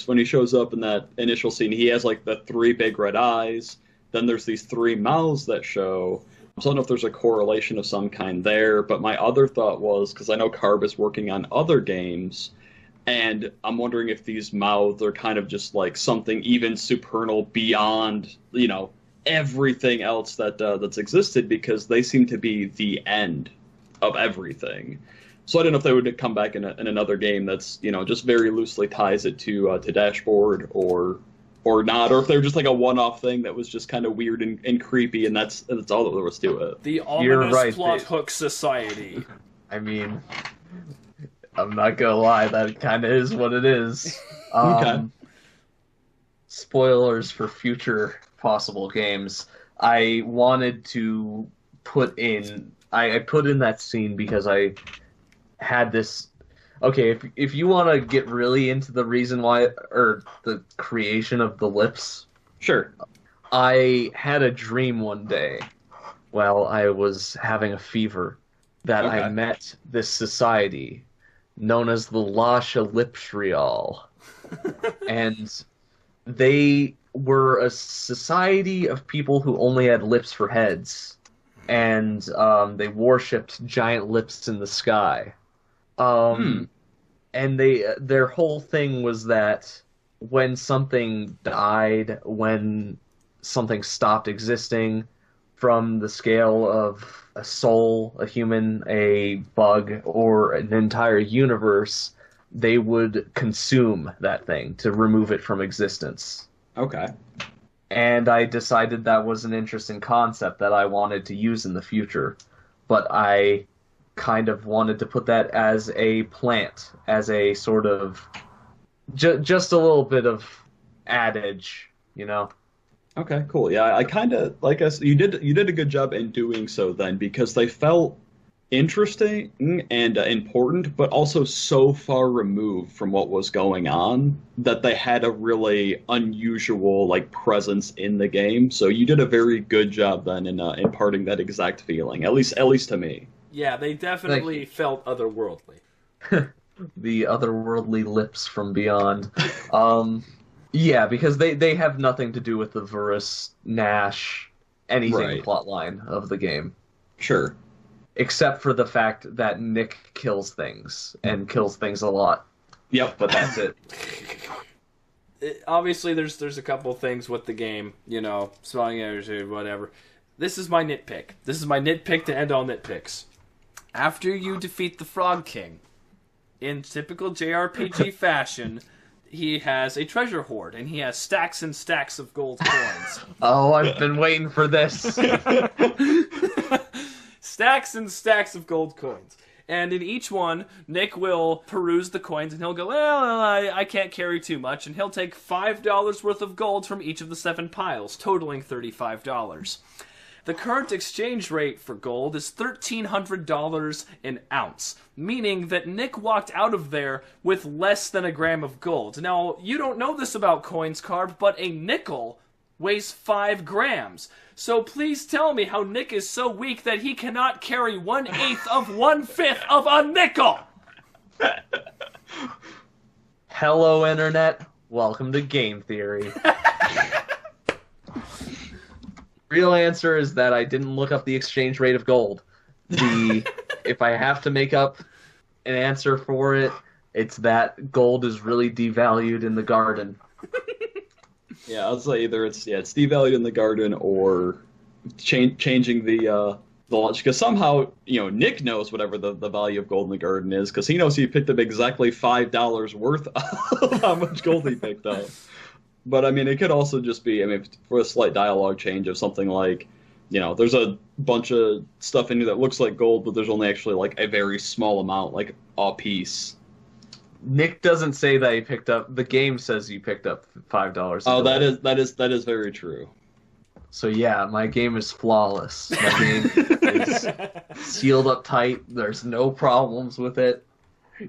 [SPEAKER 2] when he shows up in that initial scene, he has like the 3 big red eyes. Then there's these 3 mouths that show. So I don't know if there's a correlation of some kind there. But my other thought was, because I know Carb is working on other games, and I'm wondering if these mouths are kind of just like something even supernal beyond, everything else that's existed, because they seem to be the end of everything. So I don't know if they would come back in another game that's just very loosely ties it to DashBoard or not, or if they're just like a one-off thing that was just kind of weird and creepy, and that's all that there was to it.
[SPEAKER 1] The
[SPEAKER 3] You're
[SPEAKER 1] ominous
[SPEAKER 3] right,
[SPEAKER 1] plot
[SPEAKER 3] Dave.
[SPEAKER 1] hook society.
[SPEAKER 3] I mean, I'm not gonna lie, that kind of is what it is.
[SPEAKER 2] Okay.
[SPEAKER 3] Spoilers for future possible games. I wanted to put in... I put in that scene because I had this... Okay, if you want to get really into the reason why, or the creation of the lips,
[SPEAKER 2] Sure.
[SPEAKER 3] I had a dream one day while I was having a fever that I
[SPEAKER 2] Okay.
[SPEAKER 3] met this society known as the Lasha Lipshrial. And they were a society of people who only had lips for heads. And they worshipped giant lips in the sky. And their whole thing was that when something died, when something stopped existing from the scale of a soul, a human, a bug, or an entire universe, they would consume that thing to remove it from existence.
[SPEAKER 2] Okay.
[SPEAKER 3] And I decided that was an interesting concept that I wanted to use in the future. But I kind of wanted to put that as a plant, as a sort of... just a little bit of adage,
[SPEAKER 2] Okay, cool. Yeah, I kind of like us. You did a good job in doing so then, because they felt interesting and important, but also so far removed from what was going on that they had a really unusual presence in the game. So you did a very good job then in imparting that exact feeling, at least to me.
[SPEAKER 1] Yeah, they definitely felt otherworldly.
[SPEAKER 3] The otherworldly lips from beyond. Yeah, because they have nothing to do with the Verus, Nash, anything
[SPEAKER 2] Right.
[SPEAKER 3] plotline of the game.
[SPEAKER 2] Sure.
[SPEAKER 3] Except for the fact that Nick kills things, and kills things a lot.
[SPEAKER 2] Yep.
[SPEAKER 3] But that's it.
[SPEAKER 1] Obviously, there's a couple things with the game, spelling errors or whatever. This is my nitpick. This is my nitpick to end all nitpicks. After you defeat the Frog King, in typical JRPG fashion, he has a treasure hoard, and he has stacks and stacks of gold coins.
[SPEAKER 3] Oh, I've been waiting for this.
[SPEAKER 1] Stacks and stacks of gold coins. And in each one, Nick will peruse the coins, and he'll go, well, I can't carry too much, and he'll take $5 worth of gold from each of the 7 piles, totaling $35. The current exchange rate for gold is $1,300 an ounce, meaning that Nick walked out of there with less than a gram of gold. Now, you don't know this about coins, Carb, but a nickel weighs 5 grams. So please tell me how Nick is so weak that he cannot carry 1/8 of 1/5 of a nickel!
[SPEAKER 3] Hello, Internet. Welcome to Game Theory. Real answer is that I didn't look up the exchange rate of gold. If I have to make up an answer for it, it's that gold is really devalued in the garden.
[SPEAKER 2] Yeah, I'll say either it's devalued in the garden or changing the launch, because somehow Nick knows whatever the value of gold in the garden is, because he knows he picked up exactly $5 worth of how much gold he picked up. But I mean, it could also just be, for a slight dialogue change of something like, there's a bunch of stuff in here that looks like gold, but there's only actually like a very small amount, like a piece.
[SPEAKER 3] Nick doesn't say that he picked up. The game says you picked up $5.
[SPEAKER 2] Oh, that is very true.
[SPEAKER 3] So yeah, my game is flawless. My game is sealed up tight. There's no problems with it.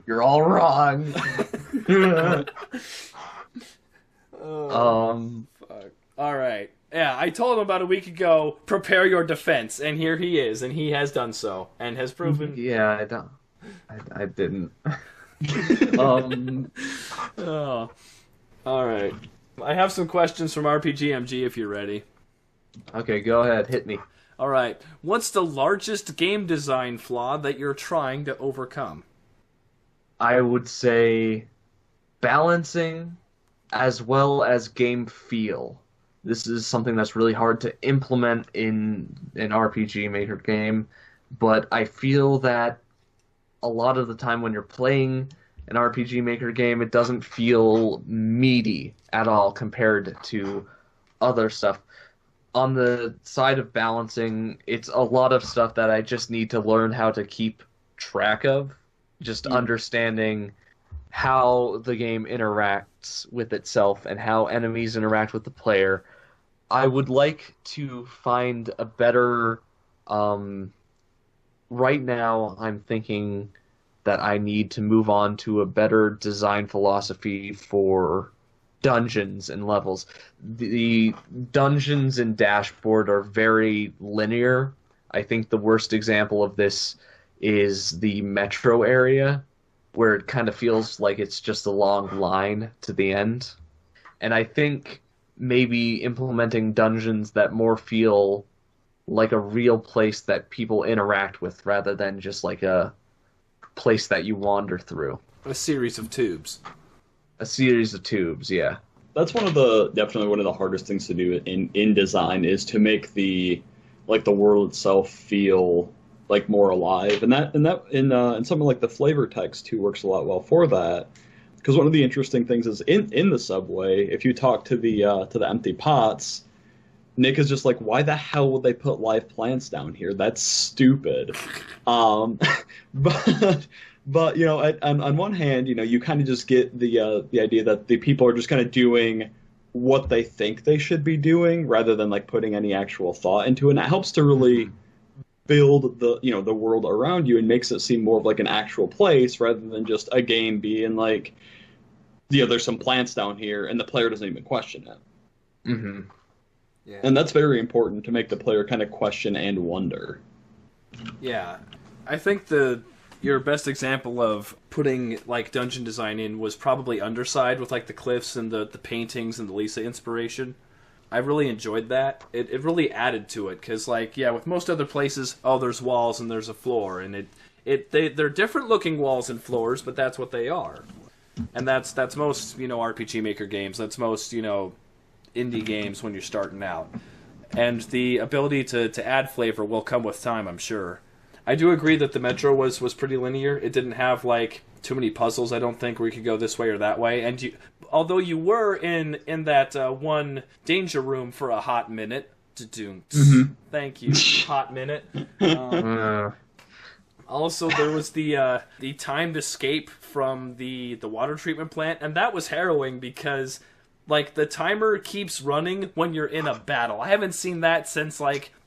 [SPEAKER 3] You're all wrong.
[SPEAKER 1] Fuck. All right. Yeah, I told him about a week ago, prepare your defense, and here he is, and he has done so, and has proven...
[SPEAKER 3] Yeah, I didn't.
[SPEAKER 1] Oh. All right. I have some questions from rpgmg if you're ready.
[SPEAKER 3] Okay, go ahead, hit me.
[SPEAKER 1] All right. What's the largest game design flaw that you're trying to overcome?
[SPEAKER 3] I would say balancing as well as game feel. This is something that's really hard to implement in an RPG Maker game, but I feel that a lot of the time when you're playing an RPG Maker game, it doesn't feel meaty at all compared to other stuff. On the side of balancing, it's a lot of stuff that I just need to learn how to keep track of. Just understanding how the game interacts with itself and how enemies interact with the player. I would like to find a better... right now, I'm thinking that I need to move on to a better design philosophy for dungeons and levels. The dungeons in DashBored are very linear. I think the worst example of this is the metro area, where it kind of feels like it's just a long line to the end. And I think maybe implementing dungeons that more feel like a real place that people interact with rather than just like a place that you wander through.
[SPEAKER 1] A series of tubes.
[SPEAKER 3] A series of tubes, yeah.
[SPEAKER 2] That's definitely one of the hardest things to do in design, is to make the world itself feel like more alive, and something like the flavor text too works a lot well for that. Because one of the interesting things is in the subway, if you talk to the empty pots, Nick is just like, why the hell would they put live plants down here? That's stupid. But on one hand, you kind of just get the idea that the people are just kind of doing what they think they should be doing rather than like putting any actual thought into it. And it helps to really build the world around you and makes it seem more of like an actual place rather than just a game being like, there's some plants down here and the player doesn't even question it.
[SPEAKER 3] Mm-hmm.
[SPEAKER 1] Yeah.
[SPEAKER 2] And that's very important to make the player kind of question and wonder.
[SPEAKER 1] Yeah. I think your best example of putting like dungeon design in was probably Underside with like the cliffs and the paintings and the Lisa inspiration. I really enjoyed that. It really added to it because with most other places, there's walls and there's a floor, and they're different looking walls and floors, but that's what they are. And that's most RPG Maker games. That's most indie games when you're starting out. And the ability to add flavor will come with time, I'm sure. I do agree that the Metro was pretty linear. It didn't have too many puzzles, I don't think, where you could go this way or that way. And although you were in that one danger room for a hot minute, thank you, hot minute. Also, there was the timed escape from the water treatment plant, and that was harrowing because the timer keeps running when you're in a battle. I haven't seen that since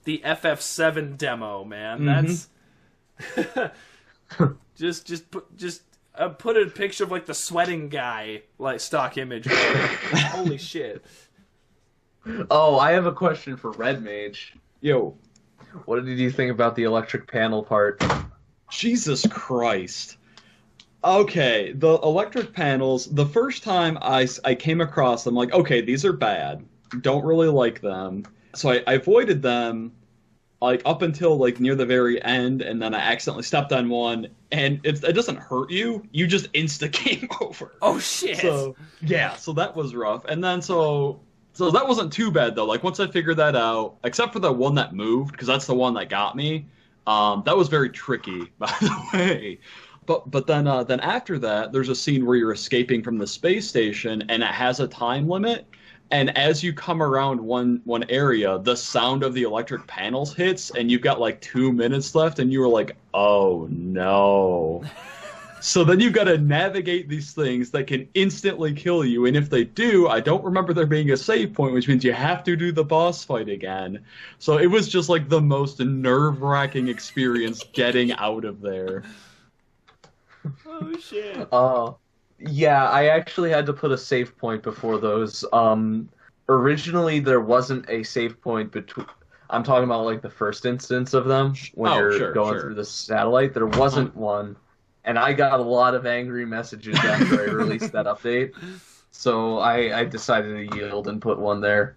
[SPEAKER 1] the the FF7 demo, man. That's just put a picture of like the sweating guy, like stock image. Holy shit.
[SPEAKER 3] Oh, I have a question for Red Mage.
[SPEAKER 2] Yo,
[SPEAKER 3] What did you think about the electric panel part?
[SPEAKER 2] Jesus Christ. Okay, the electric panels, the first time I came across them, like, okay, these are bad. Don't really like them. So I avoided them, like, up until, like, near the very end, and then I accidentally stepped on one, and it doesn't hurt you. You just insta-game over.
[SPEAKER 1] Oh, shit.
[SPEAKER 2] So, yeah, so that was rough. And then, so that wasn't too bad, though. Like, once I figured that out, except for the one that moved, because that's the one that got me, that was very tricky, by the way. But then after that, there's a scene where you're escaping from the space station, and it has a time limit. And as you come around one area, the sound of the electric panels hits, and you've got like 2 minutes left, and you were like, "Oh no!" So then you've got to navigate these things that can instantly kill you, and if they do, I don't remember there being a save point, which means you have to do the boss fight again. So it was just like the most nerve-wracking experience getting out of there.
[SPEAKER 1] Oh, shit.
[SPEAKER 3] Yeah, I actually had to put a save point before those. Originally, there wasn't a save point between. I'm talking about like the first instance of them when you're going through the satellite. There wasn't one, and I got a lot of angry messages after I released that update. So I decided to yield and put one there.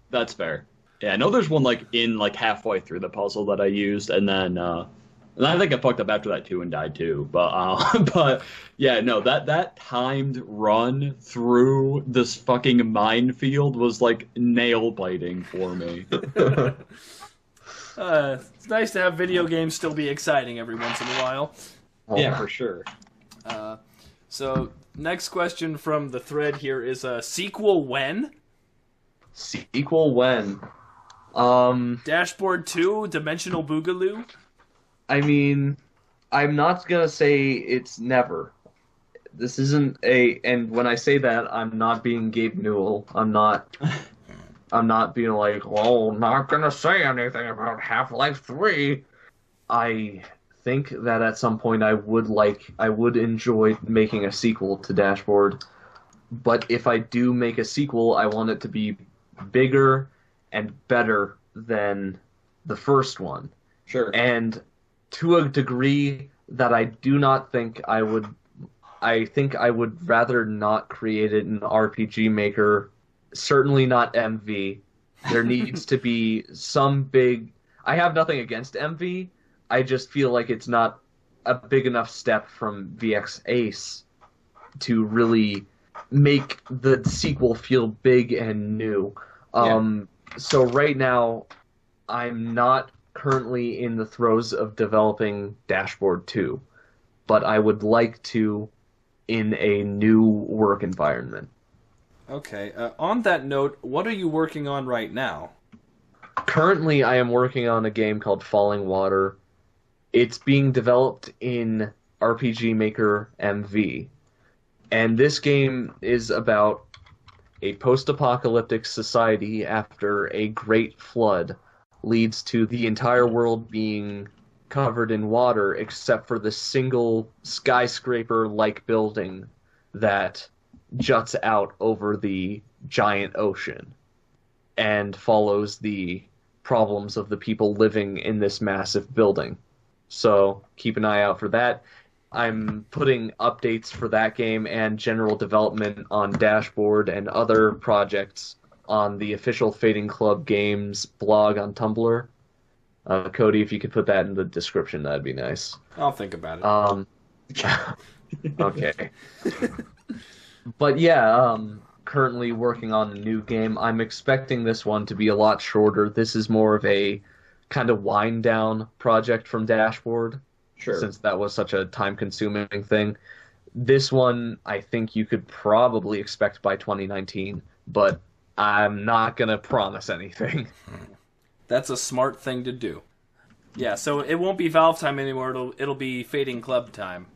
[SPEAKER 2] That's fair. Yeah, I know there's one like halfway through the puzzle that I used, and then I think I fucked up after that too and died too. But yeah, no, that timed run through this fucking minefield was like nail biting for me.
[SPEAKER 1] It's nice to have video games still be exciting every once in a while.
[SPEAKER 2] Yeah, for sure.
[SPEAKER 1] So next question from the thread here is sequel when?
[SPEAKER 3] Sequel when?
[SPEAKER 1] DashBored 2, Dimensional Boogaloo?
[SPEAKER 3] I mean, I'm not gonna say it's never. This isn't and when I say that, I'm not being Gabe Newell. I'm not being like, well, not gonna say anything about Half-Life 3. I think that at some point I would enjoy making a sequel to DashBoard. But if I do make a sequel, I want it to be bigger and better than the first one.
[SPEAKER 2] Sure.
[SPEAKER 3] And to a degree that I do not think I would. I think I would rather not create it in RPG Maker. Certainly not MV. There needs to be some big. I have nothing against MV. I just feel like it's not a big enough step from VX Ace to really make the sequel feel big and new. So right now, I'm not currently in the throes of developing DashBoard 2, but I would like to in a new work environment.
[SPEAKER 1] Okay. On that note, what are you working on right now?
[SPEAKER 3] Currently, I am working on a game called Falling Water. It's being developed in RPG Maker MV. And this game is about a post-apocalyptic society after a great flood leads to the entire world being covered in water except for the single skyscraper-like building that juts out over the giant ocean and follows the problems of the people living in this massive building. So keep an eye out for that. I'm putting updates for that game and general development on DashBoard and other projects on the official Fading Club Games blog on Tumblr. Cody, if you could put that in the description, that'd be nice.
[SPEAKER 1] I'll think about it.
[SPEAKER 3] Okay. But yeah, currently working on a new game. I'm expecting this one to be a lot shorter. This is more of a kind of wind-down project from DashBoard.
[SPEAKER 2] Sure.
[SPEAKER 3] Since that was such a time-consuming thing. This one, I think you could probably expect by 2019, but I'm not going to promise anything.
[SPEAKER 1] That's a smart thing to do. Yeah, so it won't be Valve time anymore. It'll be Fading Club time.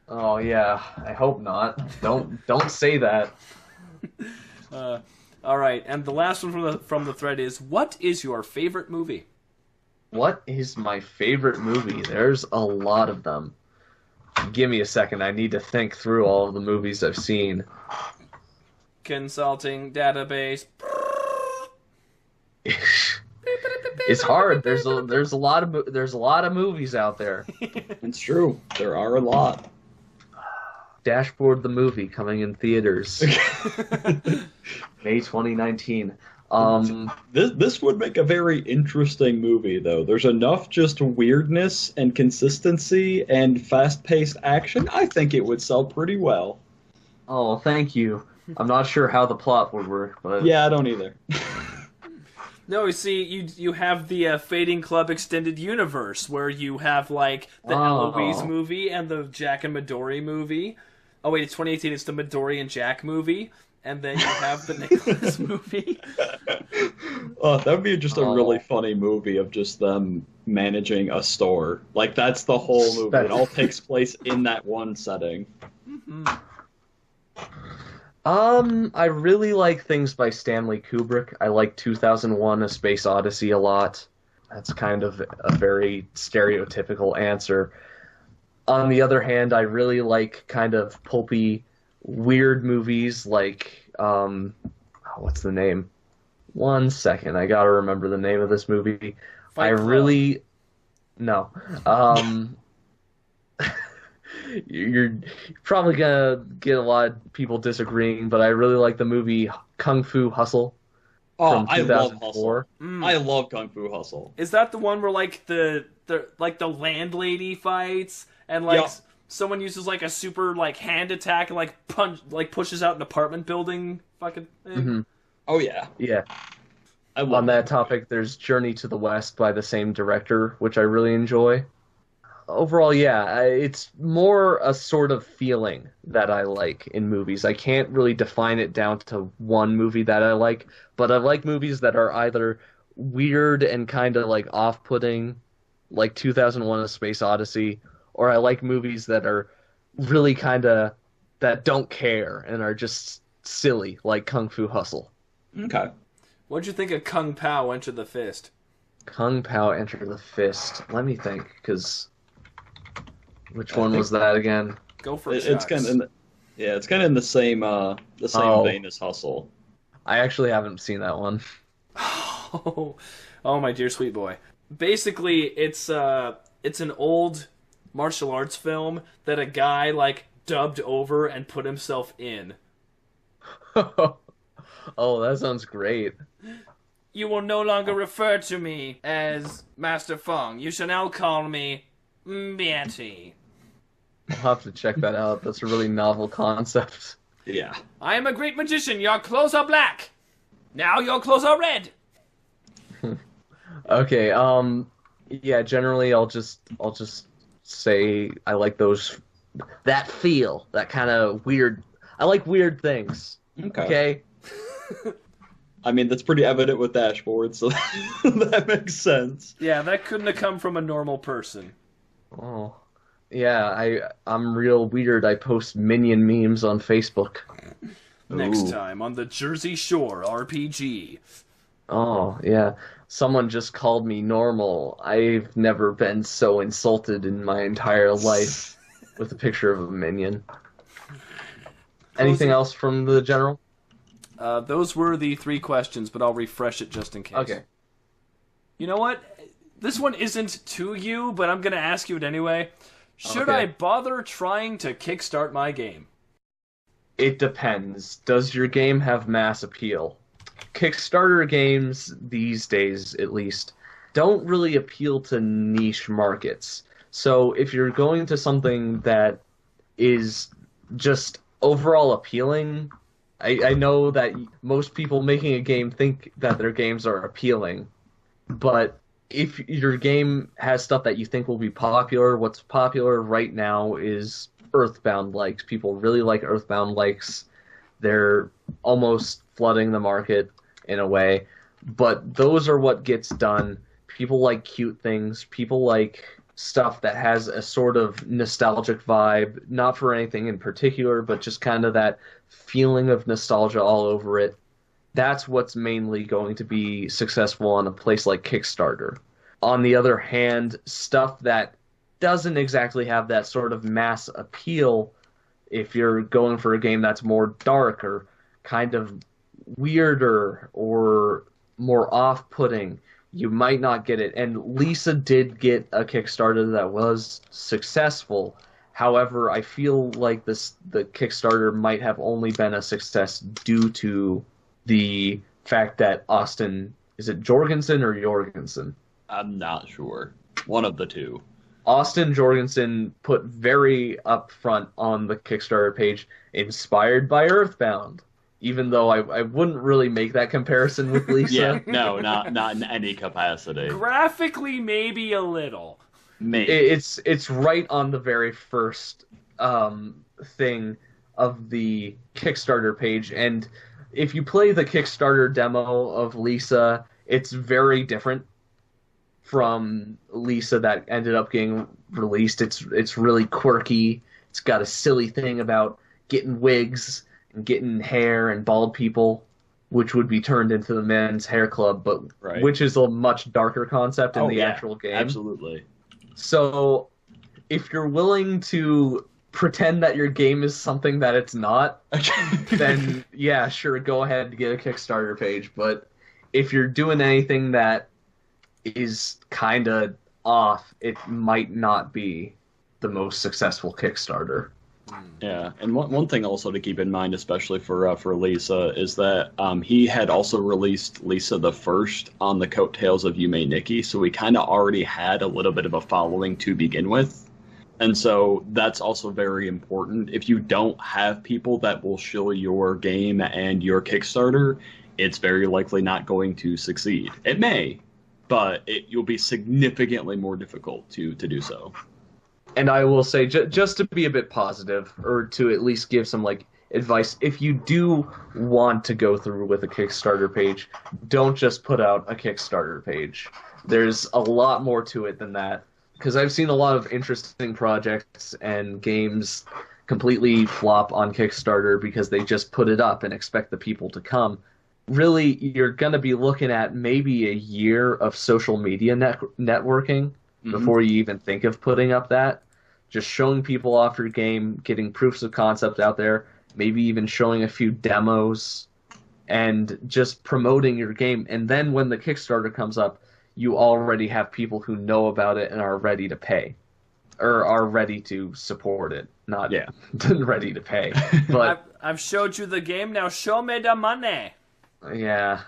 [SPEAKER 3] Oh yeah, I hope not. Don't say that.
[SPEAKER 1] All right, and the last one from the thread is: what is your favorite movie?
[SPEAKER 3] What is my favorite movie? There's a lot of them. Give me a second. I need to think through all of the movies I've seen.
[SPEAKER 1] Consulting database.
[SPEAKER 3] It's hard. There's a lot of movies out there.
[SPEAKER 2] It's true. There are a lot.
[SPEAKER 3] DashBored the movie coming in theaters May 2019.
[SPEAKER 2] This would make a very interesting movie, though. There's enough just weirdness and consistency and fast-paced action. I think it would sell pretty well.
[SPEAKER 3] Oh, thank you. I'm not sure how the plot would work, but
[SPEAKER 2] Yeah, I don't either.
[SPEAKER 1] No, you see, you have the Fading Club extended universe where you have like the Eloise movie and the Jack and Midori movie. Oh wait, it's 2018. It's the Midori and Jack movie, and then you have the Nicolas movie.
[SPEAKER 2] Oh, that would be just a really funny movie of just them managing a store. Like that's the whole movie. It all takes place in that one setting.
[SPEAKER 1] Mm-hmm.
[SPEAKER 3] I really like things by Stanley Kubrick. I like 2001: A Space Odyssey a lot. That's kind of a very stereotypical answer. On the other hand, I really like kind of pulpy, weird movies like, what's the name? One second, I gotta remember the name of this movie. No. You're probably gonna get a lot of people disagreeing, but I really like the movie Kung Fu Hustle.
[SPEAKER 2] Oh,
[SPEAKER 3] from
[SPEAKER 2] I love
[SPEAKER 3] 2004.
[SPEAKER 2] Hustle. I love Kung Fu Hustle.
[SPEAKER 1] Is that the one where like the landlady fights and like someone uses like a super like hand attack and like pushes out an apartment building fucking thing?
[SPEAKER 3] Mm-hmm.
[SPEAKER 2] Oh yeah.
[SPEAKER 3] Yeah.
[SPEAKER 2] On
[SPEAKER 3] that topic, there's Journey to the West by the same director, which I really enjoy. Overall, yeah, it's more a sort of feeling that I like in movies. I can't really define it down to one movie that I like, but I like movies that are either weird and kind of like off-putting, like 2001: A Space Odyssey, or I like movies that are really kind of that don't care and are just silly, like Kung Fu Hustle.
[SPEAKER 2] Okay.
[SPEAKER 1] What'd you think of Kung Pao Enter the Fist?
[SPEAKER 3] Kung Pao Enter the Fist. Let me think, because which one was that again?
[SPEAKER 1] Go for it.
[SPEAKER 2] It's kind of it's kind of in the same vein as Hustle.
[SPEAKER 3] I actually haven't seen that one.
[SPEAKER 1] Oh, my dear sweet boy. Basically, it's an old martial arts film that a guy like dubbed over and put himself in.
[SPEAKER 3] Oh, that sounds great.
[SPEAKER 1] You will no longer refer to me as Master Feng. You shall now call me Betty.
[SPEAKER 3] I'll have to check that out. That's a really novel concept.
[SPEAKER 2] Yeah.
[SPEAKER 1] I am a great magician. Your clothes are black. Now your clothes are red.
[SPEAKER 3] Okay, yeah, generally I'll just say I like that feel, that kind of weird. I like weird things. Okay?
[SPEAKER 2] I mean, that's pretty evident with DashBoard, so that makes sense.
[SPEAKER 1] Yeah, that couldn't have come from a normal person.
[SPEAKER 3] Oh. Yeah, I'm real weird. I post minion memes on Facebook.
[SPEAKER 1] Next time on the Jersey Shore RPG.
[SPEAKER 3] Oh, yeah. Someone just called me normal. I've never been so insulted in my entire life with a picture of a minion. Anything else from the general?
[SPEAKER 1] Those were the 3 questions, but I'll refresh it just in case.
[SPEAKER 3] Okay.
[SPEAKER 1] You know what? This one isn't to you, but I'm going to ask you it anyway. Should I bother trying to kickstart my game?
[SPEAKER 3] It depends. Does your game have mass appeal? Kickstarter games, these days at least, don't really appeal to niche markets. So if you're going to something that is just overall appealing, I know that most people making a game think that their games are appealing, but if your game has stuff that you think will be popular, what's popular right now is Earthbound likes. People really like Earthbound likes. They're almost flooding the market in a way, but those are what gets done. People like cute things. People like stuff that has a sort of nostalgic vibe, not for anything in particular, but just kind of that feeling of nostalgia all over it. That's what's mainly going to be successful on a place like Kickstarter. On the other hand, stuff that doesn't exactly have that sort of mass appeal, if you're going for a game that's more dark or kind of weirder or more off-putting, you might not get it. And Lisa did get a Kickstarter that was successful. However, I feel like the Kickstarter might have only been a success due to the fact that Austin, is it Jorgensen or Jorgensen?
[SPEAKER 2] I'm not sure. One of the two.
[SPEAKER 3] Austin Jorgensen put very upfront on the Kickstarter page, inspired by Earthbound. Even though I wouldn't really make that comparison with Lisa.
[SPEAKER 2] Yeah, no, not in any capacity.
[SPEAKER 1] Graphically, maybe a little.
[SPEAKER 2] Maybe.
[SPEAKER 3] It's right on the very first thing of the Kickstarter page, and if you play the Kickstarter demo of Lisa, it's very different from Lisa that ended up getting released. It's really quirky. It's got a silly thing about getting wigs and getting hair and bald people, which would be turned into the men's hair club, but
[SPEAKER 2] Right.
[SPEAKER 3] which is a much darker concept in the actual game.
[SPEAKER 2] Absolutely.
[SPEAKER 3] So, if you're willing to pretend that your game is something that it's not, then yeah, sure, go ahead and get a Kickstarter page. But if you're doing anything that is kind of off, it might not be the most successful Kickstarter.
[SPEAKER 2] Yeah, and one thing also to keep in mind, especially for Lisa, is that he had also released Lisa the First on the coattails of Yume Nikki, so we kind of already had a little bit of a following to begin with. And so that's also very important. If you don't have people that will shill your game and your Kickstarter, it's very likely not going to succeed. It may, but you'll be significantly more difficult to do so.
[SPEAKER 3] And I will say, just to be a bit positive, or to at least give some advice, if you do want to go through with a Kickstarter page, don't just put out a Kickstarter page. There's a lot more to it than that. Because I've seen a lot of interesting projects and games completely flop on Kickstarter because they just put it up and expect the people to come. Really, you're going to be looking at maybe a year of social media networking before you even think of putting up that. Just showing people off your game, getting proofs of concept out there, maybe even showing a few demos, and just promoting your game. And then when the Kickstarter comes up, you already have people who know about it and are ready to pay. Or are ready to support it, not ready to pay. But
[SPEAKER 1] I've showed you the game, now show me the money.
[SPEAKER 3] Yeah.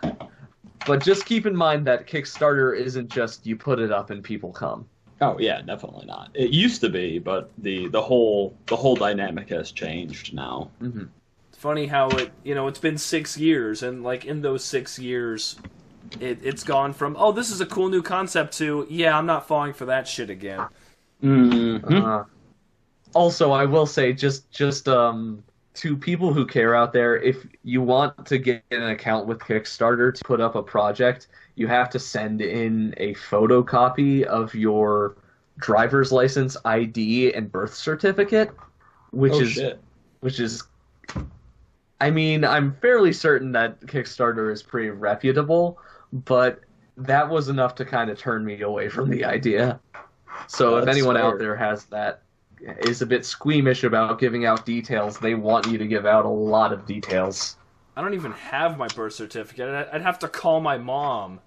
[SPEAKER 3] But just keep in mind that Kickstarter isn't just you put it up and people come.
[SPEAKER 2] Oh yeah, definitely not. It used to be, but the whole dynamic has changed now.
[SPEAKER 3] Mm-hmm.
[SPEAKER 1] It's funny how it's been 6 years, and in those 6 years, it's gone from this is a cool new concept to I'm not falling for that shit again.
[SPEAKER 2] Mm-hmm.
[SPEAKER 3] Also, I will say just to people who care out there, if you want to get an account with Kickstarter to put up a project, you have to send in a photocopy of your driver's license, ID, and birth certificate, which is I mean, I'm fairly certain that Kickstarter is pretty reputable, but that was enough to kind of turn me away from the idea. So if anyone out there has that, is a bit squeamish about giving out details, they want you to give out a lot of details.
[SPEAKER 1] I don't even have my birth certificate. I'd have to call my mom.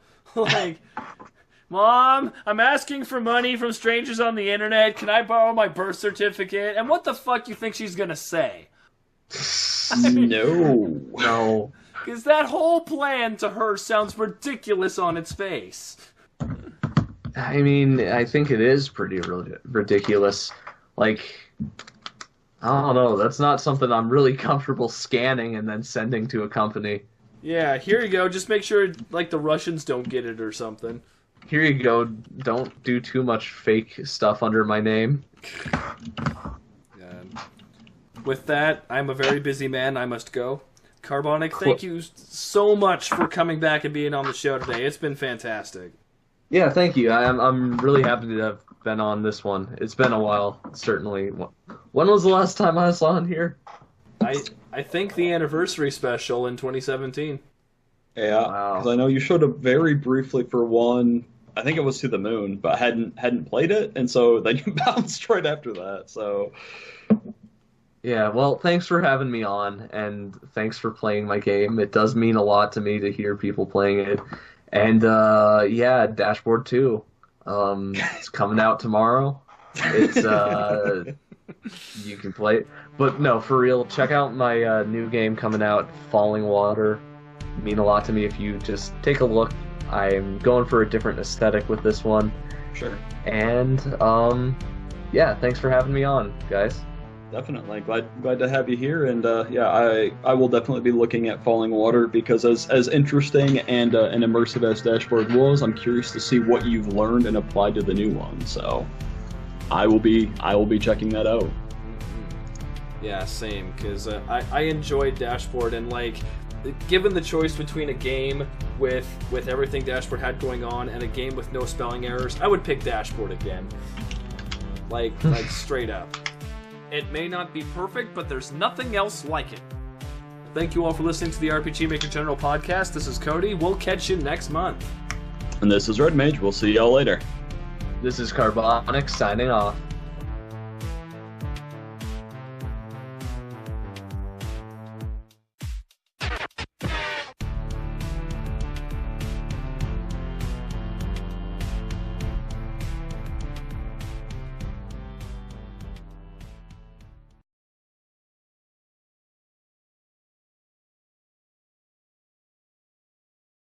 [SPEAKER 1] Mom, I'm asking for money from strangers on the internet. Can I borrow my birth certificate? And what the fuck you think she's gonna say?
[SPEAKER 3] No.
[SPEAKER 1] Because that whole plan to her sounds ridiculous on its face.
[SPEAKER 3] I mean, I think it is pretty ridiculous. I don't know. That's not something I'm really comfortable scanning and then sending to a company.
[SPEAKER 1] Yeah, here you go. Just make sure, the Russians don't get it or something.
[SPEAKER 3] Here you go. Don't do too much fake stuff under my name.
[SPEAKER 1] With that, I'm a very busy man. I must go. Karbonic, thank you so much for coming back and being on the show today. It's been fantastic.
[SPEAKER 3] Yeah, thank you. I'm really happy to have been on this one. It's been a while, certainly. When was the last time I was on here?
[SPEAKER 1] I think the anniversary special in 2017.
[SPEAKER 2] Yeah, because I know you showed up very briefly for one, I think it was To the Moon, but hadn't played it, and so then you bounced right after that. So
[SPEAKER 3] Yeah, well, thanks for having me on, and thanks for playing my game. It does mean a lot to me to hear people playing it. And yeah, DashBored 2. It's coming out tomorrow. It's you can play it. But no, for real, check out my new game coming out, Falling Water. Mean a lot to me if you just take a look. I'm going for a different aesthetic with this one.
[SPEAKER 2] sure.
[SPEAKER 3] And yeah, thanks for having me on, guys.
[SPEAKER 2] Definitely glad to have you here, and yeah, I will definitely be looking at Falling Water because as interesting and immersive as DashBoard was, I'm curious to see what you've learned and applied to the new one. So I will be checking that out.
[SPEAKER 1] Yeah, same, because I enjoyed DashBoard, and like, given the choice between a game with everything DashBoard had going on and a game with no spelling errors, I would pick DashBoard again. Like straight up. It may not be perfect, but there's nothing else like it. Thank you all for listening to the RPG Maker General podcast. This is Cody. We'll catch you next month.
[SPEAKER 2] And this is Red Mage. We'll see y'all later.
[SPEAKER 3] This is Karbonic signing off.